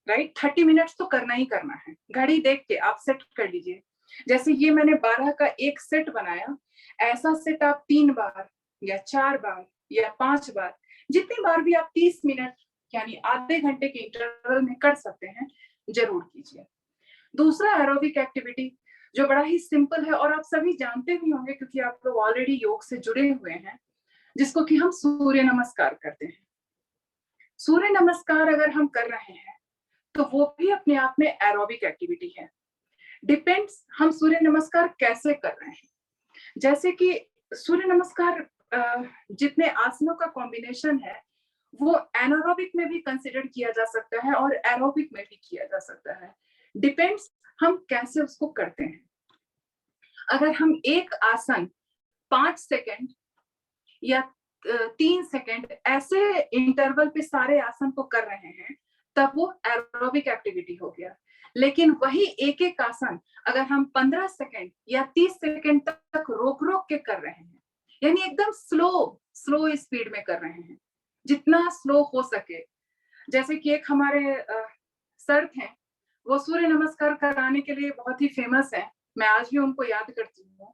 राइट, 30 मिनट्स तो करना ही करना है। घड़ी देख के आप सेट कर लीजिए। जैसे ये मैंने 12 का एक सेट बनाया, ऐसा सेट आप 3 बार या 4 बार या 5 बार, जितनी बार भी आप 30 मिनट यानी आधे घंटे के इंटरवल में कर सकते हैं, जरूर कीजिए। दूसरा एरोबिक एक्टिविटी जो बड़ा ही सिंपल है और आप सभी जानते भी होंगे क्योंकि आप लोग ऑलरेडी योग से जुड़े हुए हैं, जिसको कि हम सूर्य नमस्कार करते हैं। सूर्य नमस्कार अगर हम कर रहे हैं तो वो भी अपने आप में एरोबिक एक्टिविटी है। डिपेंड्स हम सूर्य नमस्कार कैसे कर रहे हैं। जैसे कि सूर्य नमस्कार जितने आसनों का कॉम्बिनेशन है वो एनारोबिक में भी कंसिडर किया जा सकता है और एरोबिक में भी किया जा सकता है। डिपेंड्स हम कैसे उसको करते हैं। अगर हम एक आसन 5 सेकंड या 3 सेकंड ऐसे इंटरवल पे सारे आसन को कर रहे हैं, तब वो एरोबिक एक्टिविटी हो गया। लेकिन वही एक एक आसन अगर हम 15 सेकंड या 30 सेकंड तक रोक रोक के कर रहे हैं, यानी एकदम स्लो स्पीड में कर रहे हैं, जितना स्लो हो सके। जैसे कि एक हमारे सर थे, वो सूर्य नमस्कार कराने के लिए बहुत ही फेमस है, मैं आज भी उनको याद करती हूँ।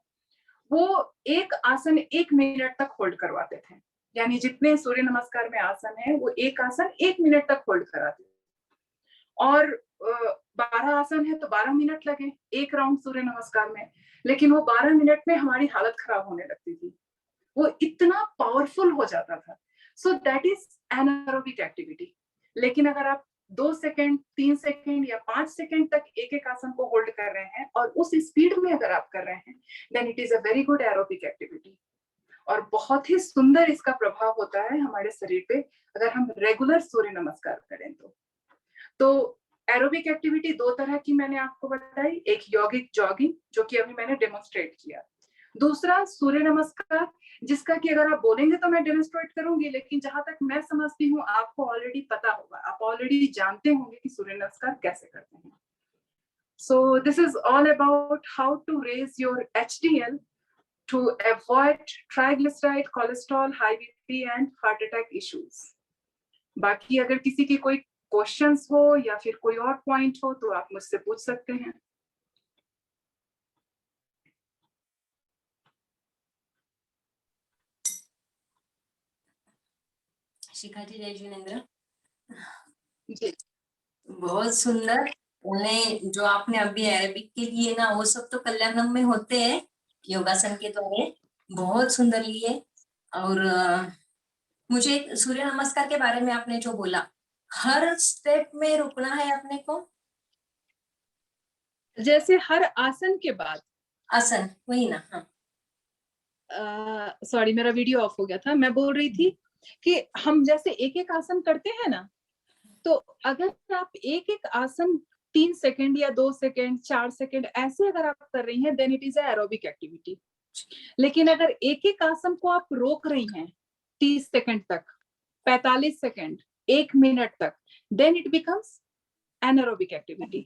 वो एक आसन 1 मिनट तक होल्ड करवाते थे, यानी जितने सूर्य नमस्कार में आसन है वो एक आसन 1 मिनट तक होल्ड कराते थे। और 12 आसन है तो 12 मिनट लगे एक राउंड सूर्य नमस्कार में, लेकिन वो 12 मिनट में हमारी हालत खराब होने लगती थी, वो इतना पावरफुल हो जाता था। So that is anaerobic activity. लेकिन अगर आप 2 सेकंड, 3 सेकंड या 5 सेकंड तक एक एक आसन को होल्ड कर रहे हैं और उस स्पीड में अगर आप कर रहे हैं, then it is a very good aerobic activity. और बहुत ही सुंदर इसका प्रभाव होता है हमारे शरीर पे अगर हम रेगुलर सूर्य नमस्कार करें तो एरोबिक एक्टिविटी 2 तरह की मैंने आपको बताई, एक यौगिक जॉगिंग जो कि अभी मैंने डेमोन्स्ट्रेट किया, दूसरा सूर्य नमस्कार जिसका कि अगर आप बोलेंगे तो मैं डेमोन्स्ट्रेट करूंगी, लेकिन जहां तक मैं समझती हूँ आपको ऑलरेडी पता होगा, आप ऑलरेडी जानते होंगे कि सूर्य नमस्कार कैसे करते हैं। So this is all about how to raise your HDL to avoid triglyceride, cholesterol, high BP and heart attack issues. बाकी अगर किसी की कोई क्वेश्चंस हो या फिर कोई और पॉइंट हो तो आप मुझसे पूछ सकते हैं। शिखा जी, जय जिनेंद्र जी, बहुत सुंदर। उन्हें जो आपने अभी अरेबिक के लिए ना, वो सब तो कल्याणम में होते हैं योगासन के द्वारा, बहुत सुंदर लिए। और मुझे सूर्य नमस्कार के बारे में आपने जो बोला, हर स्टेप में रुकना है अपने को, जैसे हर आसन के बाद आसन वही ना। हाँ, सॉरी मेरा वीडियो ऑफ हो गया था, मैं बोल रही थी कि हम जैसे एक एक आसन करते हैं ना, तो अगर आप एक एक आसन 3 सेकंड या 2 सेकंड 4 सेकंड ऐसे अगर आप कर रही हैं, then it is aerobic activity. लेकिन अगर एक एक आसन को आप रोक रही हैं 30 सेकंड तक, 45 सेकंड, 1 मिनट तक, then it becomes anaerobic activity.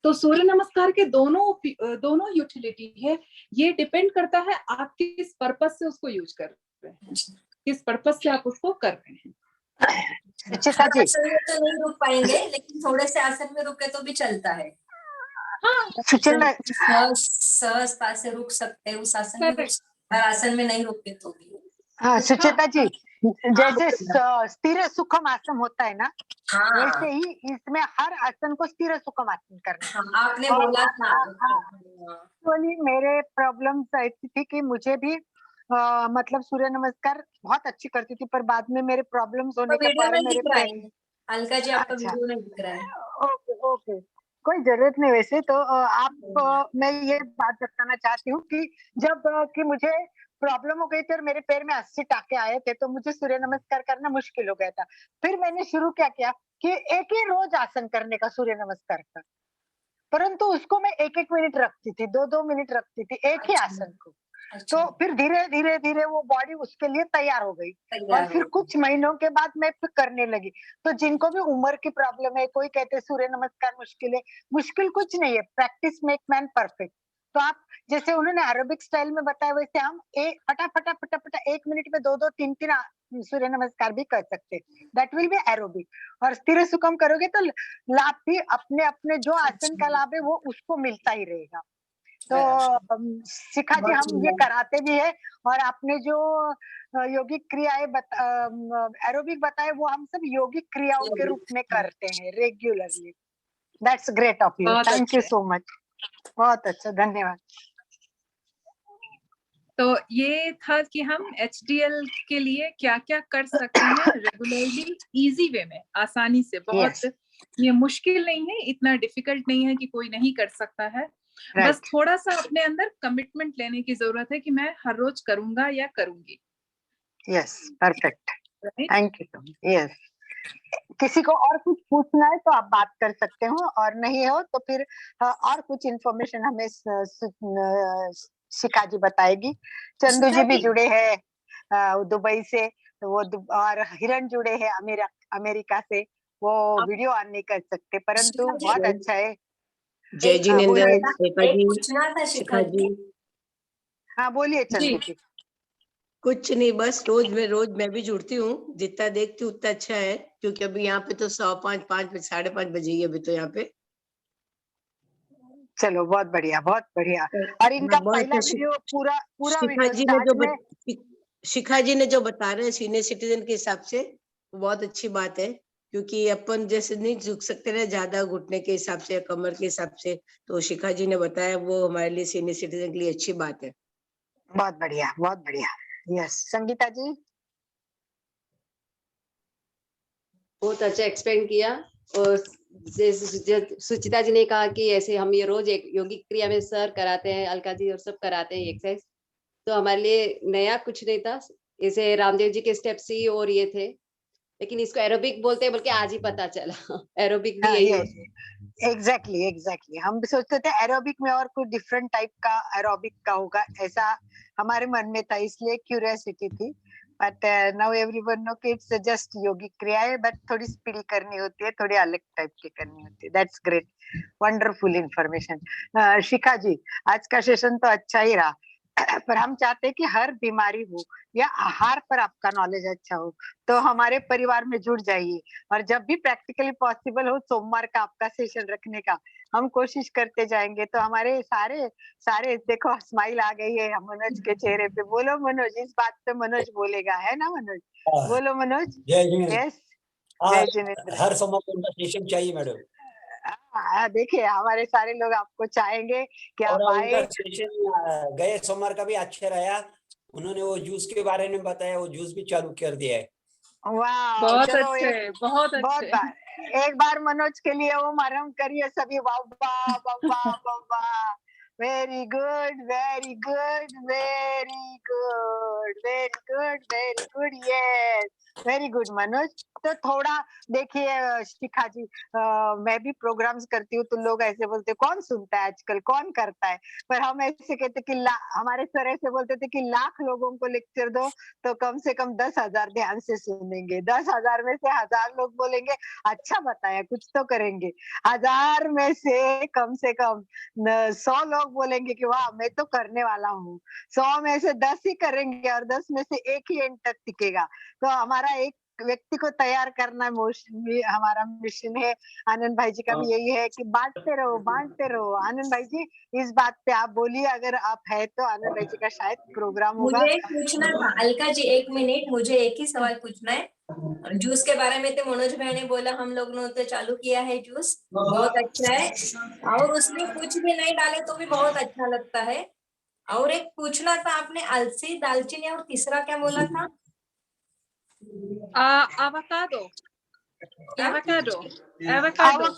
तो सूर्य नमस्कार के दोनों यूटिलिटी है, ये डिपेंड करता है आप किस पर्पस से उसको यूज कर रहे हैं, किस पर्पस से आप उसको कर रहे हैं। शिखा जी, आसन में तो नहीं रुक पाएंगे, लेकिन थोड़े से आसन में रुके तो भी चलता है। हाँ, सुचिंदा सहजता से रुक सकते हैं, उस आसन में रुक करेक्ट। सकते हैं, आसन में नहीं रुकते तो भी। हाँ सुचिता जी, जैसे हाँ, स्थिर सुखम आसन होता है ना, हाँ, वैसे ही इसमें हर आसन को स्थिर सुखम आसन करना है। हाँ, आपने और बोला था। एक्चुअली मेरे प्रॉब्लम्स ऐसी थी कि मुझे भी मतलब सूर्य नमस्कार बहुत अच्छी करती थी, पर बाद में मेरे प्रॉब्लम्स तो होने के वीडियो कारण नहीं मेरे दिख रहा पे है अलका जी, आपका अच्छा, वीडियो नहीं दिख रहा है। ओके ओके, कोई जरूरत नहीं। वैसे तो मैं ये बात बताना चाहती हूँ कि जब कि मुझे प्रॉब्लम हो गई थी और मेरे पैर में 80 टाके आए थे, तो मुझे सूर्य नमस्कार करना मुश्किल हो गया था। फिर मैंने शुरू क्या किया कि एक ही रोज आसन करने का, सूर्य नमस्कार का, परंतु उसको मैं 1-1 मिनट रखती थी, 2-2 मिनट रखती थी, एक ही आसन को। तो फिर धीरे-धीरे वो बॉडी उसके लिए तैयार हो गई और फिर कुछ महीनों के बाद मैं फिर करने लगी। तो जिनको भी उम्र की प्रॉब्लम है, कोई कहते हैं सूर्य नमस्कार मुश्किल है, मुश्किल कुछ नहीं है, प्रैक्टिस मेक मैन परफेक्ट। तो आप जैसे उन्होंने एरोबिक स्टाइल में बताया, वैसे हम फटाफट 1 मिनट में 2-2 3-3 सूर्य नमस्कार भी कर सकते हैं। That will be aerobic. और स्थिर सुखम करोगे तो लाभ भी अपने जो आसन का लाभ है वो उसको मिलता ही रहेगा। तो शिखा जी, हम ये कराते भी है और आपने जो यौगिक क्रियाएं एरोबिक बताए, वो हम सब यौगिक क्रियाओं के रूप में करते हैं regularly. That's great of you, बहुत थैंक यू अच्छा। सो मच, बहुत अच्छा, धन्यवाद। तो ये था कि हम HDL के लिए क्या क्या कर सकते हैं रेगुलरली, इजी वे में, आसानी से। बहुत Yes. ये मुश्किल नहीं है, इतना डिफिकल्ट नहीं है कि कोई नहीं कर सकता है। Right. बस थोड़ा सा अपने अंदर कमिटमेंट लेने की जरूरत है कि मैं हर रोज करूंगा या करूंगी। Yes, perfect, right. Thank you. Yes, किसी को और कुछ पूछना है तो आप बात कर सकते हो, और नहीं हो तो फिर और कुछ इंफॉर्मेशन हमें शिखा जी बताएगी। चंदू जी भी जुड़े हैं दुबई से, तो वो और हिरण जुड़े हैं अमेरिका से। वो वीडियो ऑन नहीं कर सकते, परंतु बहुत अच्छा है। जय एक जिनेंद्र, बोलिए। श्वेता एक जी, पूछना था शिखा शिखा जी। जी। हाँ बोलिए जी चंदू जी। कुछ नहीं, बस रोज मैं भी जुड़ती हूँ, जितना देखती हूँ उतना अच्छा है, क्योंकि अभी यहाँ पे तो 5:05 5:30 बजे ही अभी तो यहाँ पे। चलो बहुत बढ़िया बहुत बढ़िया। और इनका हाँ, बहुत पहला अच्छा। वीडियो पूरा पूरा शिखा वीडियो जी ने स्टार्ट में शिखा जी ने जो बता रहे हैं सीनियर सिटीजन के हिसाब से, वो बहुत अच्छी बात है, क्योंकि अपन जैसे नहीं झुक सकते ना ज्यादा घुटने के हिसाब से, कमर के हिसाब से, तो शिखा जी ने बताया वो हमारे लिए सीनियर सिटीजन के लिए अच्छी बात है। बहुत बढ़िया बहुत बढ़िया। यस संगीता जी। बहुत अच्छा एक्सप्लेन किया। और सुचिता जी ने कहा कि ऐसे हम ये रोज एक योगिक क्रिया में सर कराते हैं, अलका जी और सब कराते हैं एक्सरसाइज, तो हमारे लिए नया कुछ नहीं था। इसे रामदेव जी के स्टेप्स ही और ये थे, लेकिन इसको एरोबिक बोलते हैं बल्कि आज ही पता चला। एरोबिक भी हाँ यही ये होता है। एग्जैक्टली हम भी सोचते थे एरोबिक में और कुछ डिफरेंट टाइप का एरोबिक का होगा, ऐसा हमारे मन में था, इसलिए क्यूरियोसिटी थी। बट नाउ एवरीवन नो कि इट्स जस्ट योगिक क्रिया है, बट थोड़ी स्पीड करनी होती है, थोड़ी अलग टाइप की करनी होती है। That's great, wonderful information. Shikha ji आज का सेशन तो अच्छा ही रहा, पर हम चाहते हैं कि हर बीमारी हो या आहार पर आपका नॉलेज अच्छा हो, तो हमारे परिवार में जुड़ जाइए। और जब भी प्रैक्टिकली पॉसिबल हो सोमवार का आपका सेशन रखने का हम कोशिश करते जाएंगे। तो हमारे सारे सारे देखो स्माइल आ गई है मनोज के चेहरे पे। बोलो मनोज, इस बात पे मनोज बोलेगा, है ना मनोज? बोलो मनोज। जय जिनेंद्र। यस हाँ, जय जिनेंद्र। हर सोमवार को उनका सेशन चाहिए मैडम। देखिए हमारे सारे लोग आपको चाहेंगे कि और आप उनका आए। सेशन गए सोमवार का भी अच्छा रहा। उन्होंने वो जूस के बारे में बताया, वो जूस भी चालू कर दिया है। वाह बहुत चलो अच्छे बहुत बहुत अच्छे। बार एक बार मनोज के लिए वो मरम करिए सभी। वाह वाह वाह वाह वाह। Very good very good very good very good very good. Yes very good Manoj. तो थोड़ा देखिए शिखा जी, मैं भी प्रोग्राम्स करती हूँ तो लोग ऐसे बोलते कौन सुनता है आजकल, कौन करता है, पर हम ऐसे कहते कि हमारे सर ऐसे बोलते थे कि लाख लोगों को लेक्चर दो तो कम से कम 10,000 ध्यान से सुनेंगे। 10,000 में से 1,000 लोग बोलेंगे अच्छा बताया, कुछ तो करेंगे। 1,000 में से कम 100 लोग बोलेंगे कि वाह मैं तो करने वाला हूँ। 100 में से 10 ही करेंगे और 10 में से एक ही एंड तक टिकेगा। तो हमारा एक व्यक्ति को तैयार करना हमारा मिशन है। आनंद भाई जी का भी यही है कि बांटते रहो। आनंद भाई जी इस बात पे आप बोलिए, अगर आप है तो आनंद भाई जी का शायद प्रोग्राम होगा। मुझे पूछना था अलका जी, 1 मिनट, मुझे एक ही सवाल पूछना है। जूस के बारे में तो मनोज भाई ने बोला, हम लोग ने तो चालू किया है जूस, बहुत अच्छा है, और उसमें कुछ भी नहीं डाले तो भी बहुत अच्छा लगता है। और एक पूछना था, आपने अलसी, दालचीनी और तीसरा क्या बोला था? एवोकाडो क्या? एवोकाडो।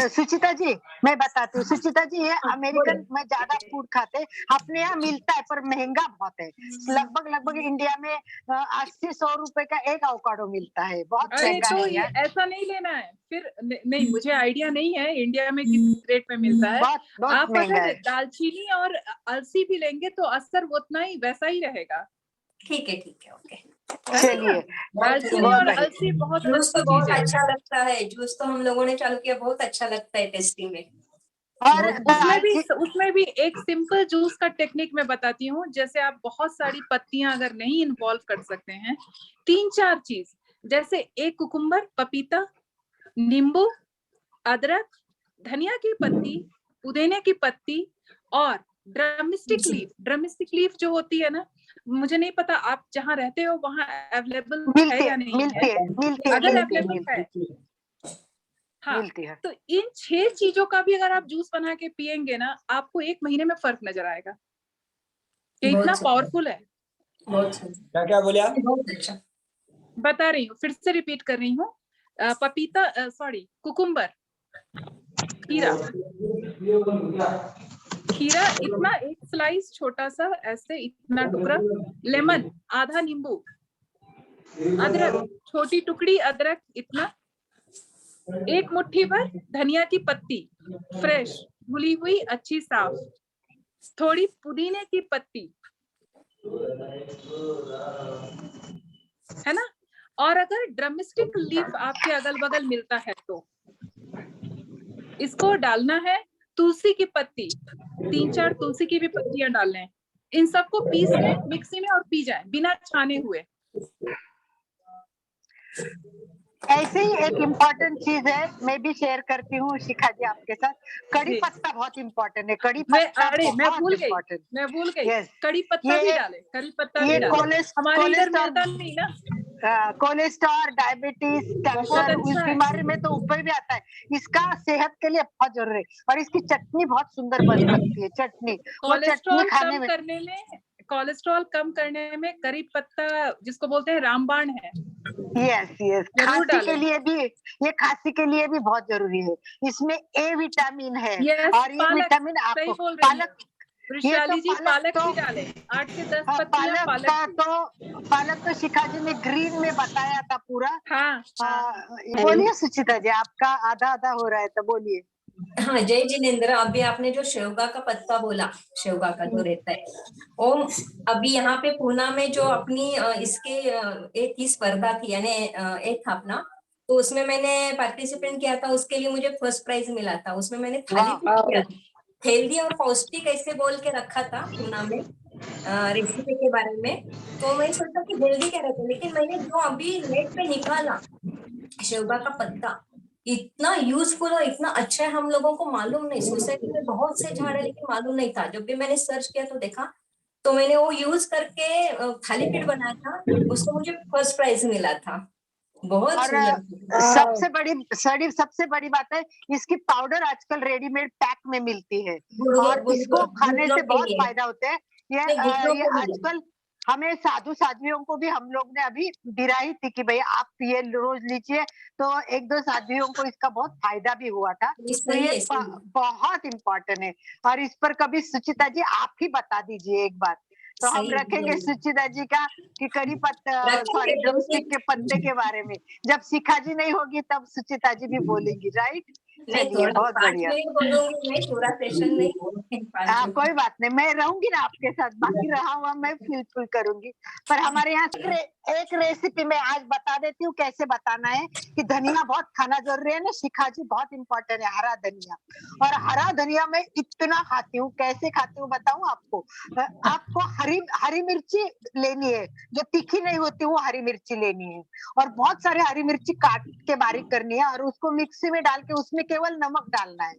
सुचिता जी मैं बताती हूँ। सुचिता जी ये हाँ, अमेरिकन बोलो। में ज्यादा फूड खाते हैं, अपने यहाँ मिलता है पर महंगा बहुत है। लगभग इंडिया में 80-100 रुपए का एक अवोकाडो मिलता है, बहुत अरे महंगा तो है ये यार। ऐसा नहीं लेना है फिर। नहीं, मुझे आइडिया नहीं है इंडिया में किस रेट में मिलता है। बहुत बहुत आप महंगा अगर है। दालचीनी और अलसी भी लेंगे तो असर उतना ही वैसा ही रहेगा, ठीक है, ओके। है ना? चलिए दालचीनी बहुत और बढ़िया। अलसी बहुत जूस अच्छी तो चीज बहुत है। अच्छा लगता है, जूस तो हम लोगों ने चालू किया, बहुत अच्छा लगता है टेस्टी में। और उसमें भी एक सिंपल जूस का टेक्निक मैं बताती हूँ। जैसे आप बहुत सारी पत्तियां अगर नहीं इन्वॉल्व कर सकते हैं, 3-4 चीज, जैसे एक कुकुम्बर, पपीता, नींबू, अदरक, धनिया की पत्ती, पुदीने की पत्ती और ड्रमस्टिक लीफ जो होती है ना, मुझे नहीं पता आप जहाँ रहते हो वहाँ अवेलेबल है या नहीं है। अगर अवेलेबल है, हाँ, मिलती है। तो इन 6 चीजों का भी अगर आप जूस बना के पियेंगे ना, आपको 1 महीने में फर्क नजर आएगा कि इतना बहुत पावरफुल है। बहुत क्या बोले आप? बहुत अच्छा। बता रही हूँ, फिर से रिपीट कर रही हूँ। पपीता, सॉरी, कुकुम्बर, खीरा इतना, एक स्लाइस छोटा सा ऐसे, इतना टुकड़ा, लेमन आधा नींबू, अदरक छोटी टुकड़ी अदरक इतना, एक मुट्ठी भर धनिया की पत्ती फ्रेश धुली हुई अच्छी साफ, थोड़ी पुदीने की पत्ती, है ना? और अगर ड्रमस्टिक लीफ आपके अगल बगल मिलता है तो इसको डालना है तुलसी की पत्ती, 3-4 तुलसी की भी पत्तियां डाल लें, इन सबको पीस लें मिक्सी में और पी जाए बिना छाने हुए। ऐसे ही एक इम्पोर्टेंट चीज है, मैं भी शेयर करती हूँ शिखा जी आपके साथ। कड़ी जी। पत्ता बहुत इम्पोर्टेंट है, कड़ी मैं पत्ता मैं बहुत भूल गई, इम्पोर्टेंट। मैं भूल गई, यस, कड़ी पत्ता भी ये डालें, कड़ी पत्ता भी ये डालें। हमारे इधर कोलेस्ट्रॉल मिलता नहीं ना। कोलेस्ट्रॉल, डायबिटीज, बहुत कैंसर, उस अच्छा है। बीमारी में तो ऊपर भी आता है। इसका सेहत के लिए बहुत जरूरी है, और इसकी चटनी बहुत सुंदर बन सकती है। चटनी, वो चटनी कोलेस्ट्रॉल खाने कम में, करने में, कोलेस्ट्रॉल कम करने में करी पत्ता जिसको बोलते हैं रामबाण है, यस यस, जरूर खांसी के डालें। लिए भी, ये खांसी के लिए भी बहुत जरूरी है। इसमें ए विटामिन है, यस, और ये पालक, विटामिन सही आपको, बोल रही पालक, है ये तो वृषाली जी, पालक भी डालें, 8 से 10 पत्तियां पालक पालक का की। पालक तो शिखा जी ने ग्रीन में बताया था पूरा। हाँ, बोलिए सुचिता जी, आपका आधा आधा हो रहा है, तो बोलिए। हाँ, जय जिनेन्द्र, अभी आपने जो शेवगा का पत्ता बोला, शेवगा का जो रहता है, वो अभी यहाँ पे पूना में जो अपनी इसके एक ही स्पर्धा थी, यानी एक था अपना, तो उसमें मैंने पार्टिसिपेट किया था, उसके लिए मुझे फर्स्ट प्राइज मिला था। उसमें मैंने थाली वाह, पीट किया, हेल्दी और पौष्टिक ऐसे बोल के रखा था पूना में रेसिपी के बारे में। तो मैं सोचा कि हेल्दी क्या रहता है, लेकिन मैंने जो अभी नेट पे निकाला शेवगा का पत्ता, इतना यूजफुल और इतना अच्छा है, हम लोगों को मालूम नहीं। सोसाइटी में बहुत से झाड़ है लेकिन मालूम नहीं था। जब भी मैंने सर्च किया तो देखा, तो मैंने वो यूज करके थाली पीठ बनाया था, उसको मुझे फर्स्ट प्राइज मिला था। बहुत और सुंदर। सबसे बड़ी बात है, इसकी पाउडर आजकल रेडीमेड पैक में मिलती है, और इसको खाने घुटनों से के बहुत लिए फायदा होता है। नहीं, घुटनों ये के लिए आजकल हमें साधु साध्वियों को भी हम लोग ने अभी दिराई थी कि भाई आप ये रोज लीजिए, तो एक दो साध्वियों को इसका बहुत फायदा भी हुआ था। तो सही ये है, सही है। बहुत इम्पोर्टेंट है, और इस पर कभी सुचिता जी आप ही बता दीजिए एक बार, तो हम सही है, रखेंगे जरूर। सुचिता जी का कि करी पत्ता, रखेंगे, सॉरी, ड्रमस्टिक के पत्ते लेकिन के बारे में। जब शिखा जी नहीं होगी तब सुचिता जी भी बोलेंगी, राइट? नहीं, चलिए, थोड़ा बहुत 5 बढ़िया। मिनट बोलूंगी मैं, पूरा सेशन नहीं, 5 मिनट। कोई बात नहीं, मैं रहूंगी ना आपके साथ, बाकी रहा हुआ मैं फुल करूंगी। पर हमारे यहाँ एक रेसिपी मैं आज बता देती हूँ कैसे बताना है, कि धनिया बहुत खाना जरूरी है ना शिखा जी, बहुत इंपॉर्टेंट है हरा धनिया। और हरा धनिया मैं इतना खाती हूँ, कैसे खाती हूँ बताऊँ आपको। आपको हरी मिर्ची लेनी है, जो तीखी नहीं होती वो हरी मिर्ची लेनी है, और बहुत सारे हरी मिर्ची काट के बारीक करनी है, और उसको मिक्सी में डाल के उसमें केवल नमक डालना है,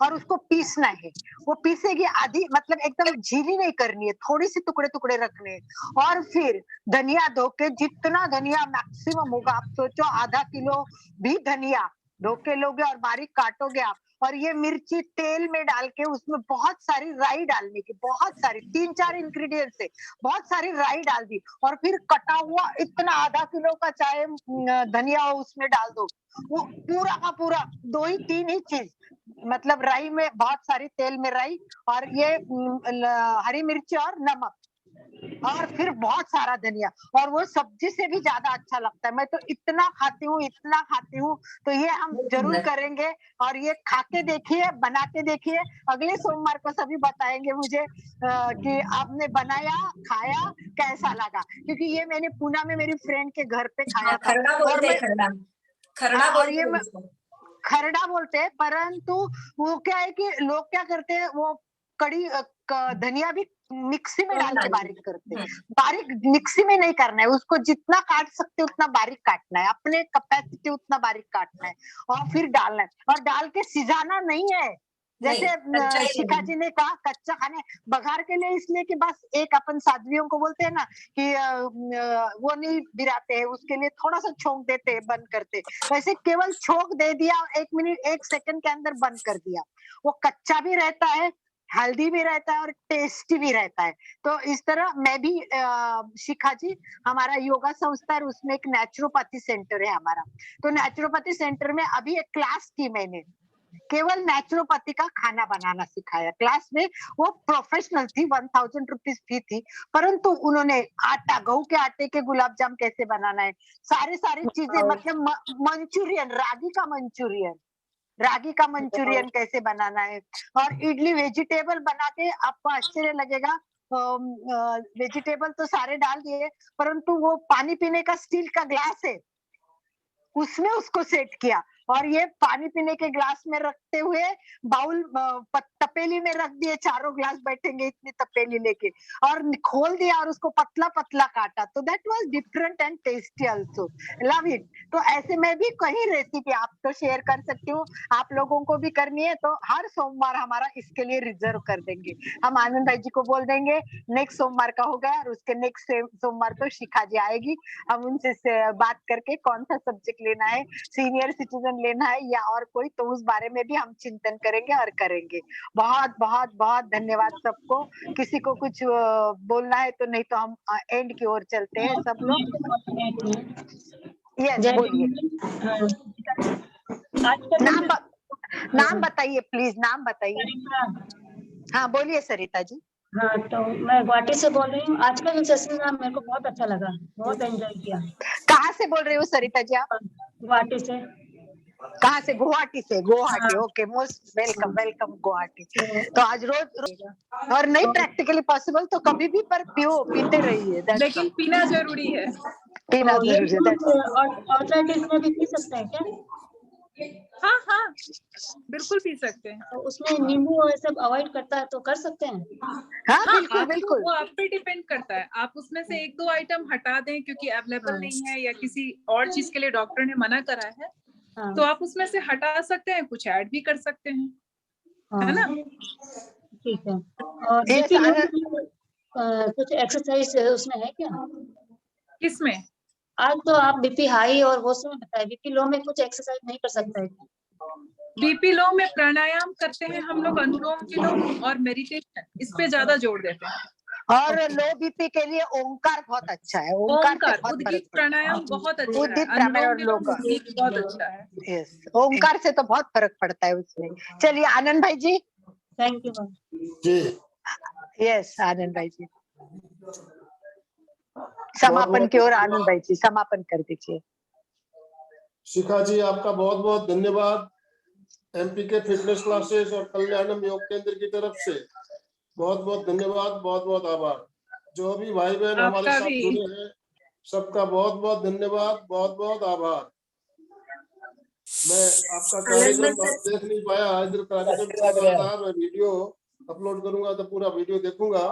और उसको पीसना है। वो पीसेगी आधी, मतलब एकदम झीली नहीं करनी है, थोड़ी सी टुकड़े टुकड़े रखने हैं। और फिर धनिया धो के, जितना धनिया मैक्सिमम होगा, आप सोचो आधा किलो भी धनिया धो के लोगे और बारीक काटोगे आप, और ये मिर्ची तेल में डाल के उसमें बहुत सारी राई डालने की, बहुत सारी, 3-4 इंग्रेडिएंट्स है, बहुत सारी राई डाल दी, और फिर कटा हुआ इतना आधा किलो का चाहे धनिया हो उसमें डाल दो। वो पूरा का पूरा 2 ही 3 ही चीज, मतलब राई में बहुत सारी, तेल में राई, और ये हरी मिर्ची और नमक, और फिर बहुत सारा धनिया, और वो सब्जी से भी ज्यादा अच्छा लगता है। मैं तो इतना खाती हूँ, इतना खाती हूँ। तो ये हम बहुत जरूर सुंदर। करेंगे, और ये खा के देखिए, बना के देखिए। अगले सोमवार को सभी बताएंगे मुझे कि आपने बनाया, खाया, कैसा लगा, क्योंकि ये मैंने पूना में मेरी फ्रेंड के घर पे हाँ, खाया था। खरड़ा और बोलते हैं, मैं, खरड़ा, खरड़ा और बोलते ये हैं उसको। खरड़ा बोलते हैं, परंतु वो क्या है कि लोग क्या करते हैं, वो धनिया भी मिक्सी में कौन डाल के डालते बारीक करते हैं। हैं? बारीक मिक्सी में नहीं करना है, उसको जितना काट सकते उतना बारीक काटना है, अपने कैपेसिटी उतना बारीक काटना है, और फिर डालना है, और डाल के सिजाना नहीं है। नहीं, जैसे कच्चा ही शिखा जी ने कहा कच्चा खाने, बघार के लिए, इसलिए कि बस एक अपन साध्वियों को बोलते हैं ना कि वो नहीं गिराते हैं, उसके लिए थोड़ा सा छोंक देते हैं, बंद करते, वैसे केवल छोंक दे दिया, 1 मिनट 1 सेकंड के अंदर बंद कर दिया। वो कच्चा भी रहता है, हेल्दी भी रहता है, और टेस्टी भी रहता है। तो इस तरह मैं भी शिखा जी, हमारा योगा संस्था है, उसमें एक नेचुरोपैथी सेंटर है हमारा। तो नेचुरोपैथी सेंटर में अभी एक क्लास की मैंने, केवल नेचुरोपैथी का खाना बनाना सिखाया क्लास में। वो प्रोफेशनल थी, 1000 रुपीज फी थी, परंतु उन्होंने गेहूं के आटे के गुलाब जाम कैसे बनाना है, सारी चीजें, और मतलब मंचूरियन, रागी का मंचूरियन कैसे बनाना है, और इडली वेजिटेबल बना के, आपको आश्चर्य लगेगा, वेजिटेबल तो सारे डाल दिए, परंतु वो पानी पीने का स्टील का ग्लास है, उसमें उसको सेट किया, और ये पानी पीने के ग्लास में रखते हुए बाउल तपेली में रख दिए, चारों ग्लास बैठेंगे इतनी तपेली लेके, और खोल दिया और उसको पतला पतला काटा, तो that was different and tasty also, love it. तो ऐसे मैं भी कहीं रेसिपी आप तो शेयर कर सकती हूँ, आप लोगों को भी करनी है तो हर सोमवार हमारा इसके लिए रिजर्व कर देंगे। हम आनंद भाई जी को बोल देंगे नेक्स्ट सोमवार का होगा, और उसके नेक्स्ट सोमवार तो शिखा जी आएगी, हम उनसे बात करके कौन सा सब्जेक्ट लेना है, सीनियर सिटीजन लेना है या और कोई, तो उस बारे में भी हम चिंतन करेंगे और करेंगे। बहुत बहुत बहुत धन्यवाद सबको। किसी को कुछ बोलना है तो, नहीं तो हम एंड की ओर चलते हैं सब लोग। यस, बोलिए। नाम बताइए प्लीज, नाम बताइए। हाँ बोलिए सरिता जी। हाँ, तो मैं गुवाहाटी से बोल रही हूँ। आज का जो सेशन था मेरे को बहुत अच्छा लगा, बहुत एंजॉय किया। कहाँ से बोल रहे हो सरिता जी आप? गुवाहाटी से। कहाँ से? गुवाहाटी से। गुवाहाटी, हाँ। Okay, most welcome, welcome Guwahati. तो आज रोज और नहीं प्रैक्टिकली पॉसिबल तो कभी भी, पर पीते रहिए, लेकिन पीना जरूरी है। पीना तो ये जरूरी है। आर्थराइटिस में भी पी सकते हैं क्या? हाँ हाँ, बिल्कुल पी सकते हैं। तो उसमें नींबू और सब अवॉइड करता है तो कर सकते हैं? हाँ बिल्कुल बिल्कुल। वो आप पे डिपेंड करता है, आप उसमें से 1-2 आइटम हटा दें क्योंकि अवेलेबल नहीं है या किसी और चीज के लिए डॉक्टर ने मना करा है, तो आप उसमें से हटा सकते हैं, कुछ ऐड भी कर सकते हैं, है ना? ठीक है। और बीपी लो कुछ एक्सरसाइज उसमें है क्या? किसमें? आज तो आप बीपी हाई और वो समय बताए, बीपी लो में कुछ एक्सरसाइज नहीं कर सकता है क्या? बीपी लो में प्राणायाम करते हैं हम लोग, अनुलोम विलोम और मेडिटेशन, इस पे ज्यादा जोर देते हैं। और लो बीपी के लिए ओंकार बहुत अच्छा है, ओंकार से बहुत उद्गीत प्राणायाम बहुत अच्छा है, उद्गीत प्राणायाम और लोग उद्गीत बहुत अच्छा है। यस, ओंकार से तो बहुत फर्क पड़ता है उसमें। चलिए आनंद भाई जी। थैंक यू जी। यस आनंद भाई जी, समापन की ओर आनंद भाई जी समापन कर दीजिए। शिखा जी आपका बहुत बहुत धन्यवाद, एमपी के फिटनेस क्लासेस और कल्याणम योग केंद्र की तरफ से बहुत बहुत धन्यवाद, बहुत बहुत आभार। जो भी भाई बहन हमारे साथ जुड़े हैं सबका बहुत बहुत धन्यवाद, बहुत बहुत आभार। मैं आपका कार्यक्रम देख नहीं पाया, इधर कार्यक्रम चल रहा था, मैं वीडियो अपलोड करूंगा तो पूरा वीडियो देखूंगा।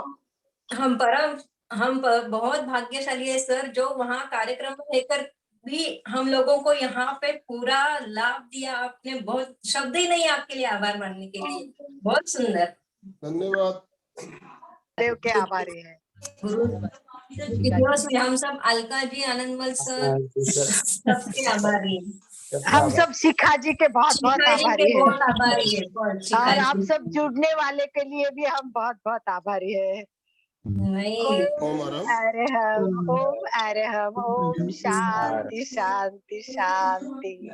हम बहुत भाग्यशाली है सर, जो वहाँ कार्यक्रम लेकर भी हम लोगों को यहाँ पे पूरा लाभ दिया आपने, बहुत शब्द ही नहीं आपके लिए आभार मानने के लिए, बहुत सुंदर, धन्यवाद। देव के आभारी है। वीडियोस में हम सब अलका जी, आनंदमल सर सबके आभारी हैं। हम सब शिखा जी के बहुत बहुत आभारी हैं। बहुत आभारी है, और आप सब जुड़ने वाले के लिए भी हम बहुत बहुत आभारी है। ओम अरहम, ओम अरहम, ओम शांति शांति शांति।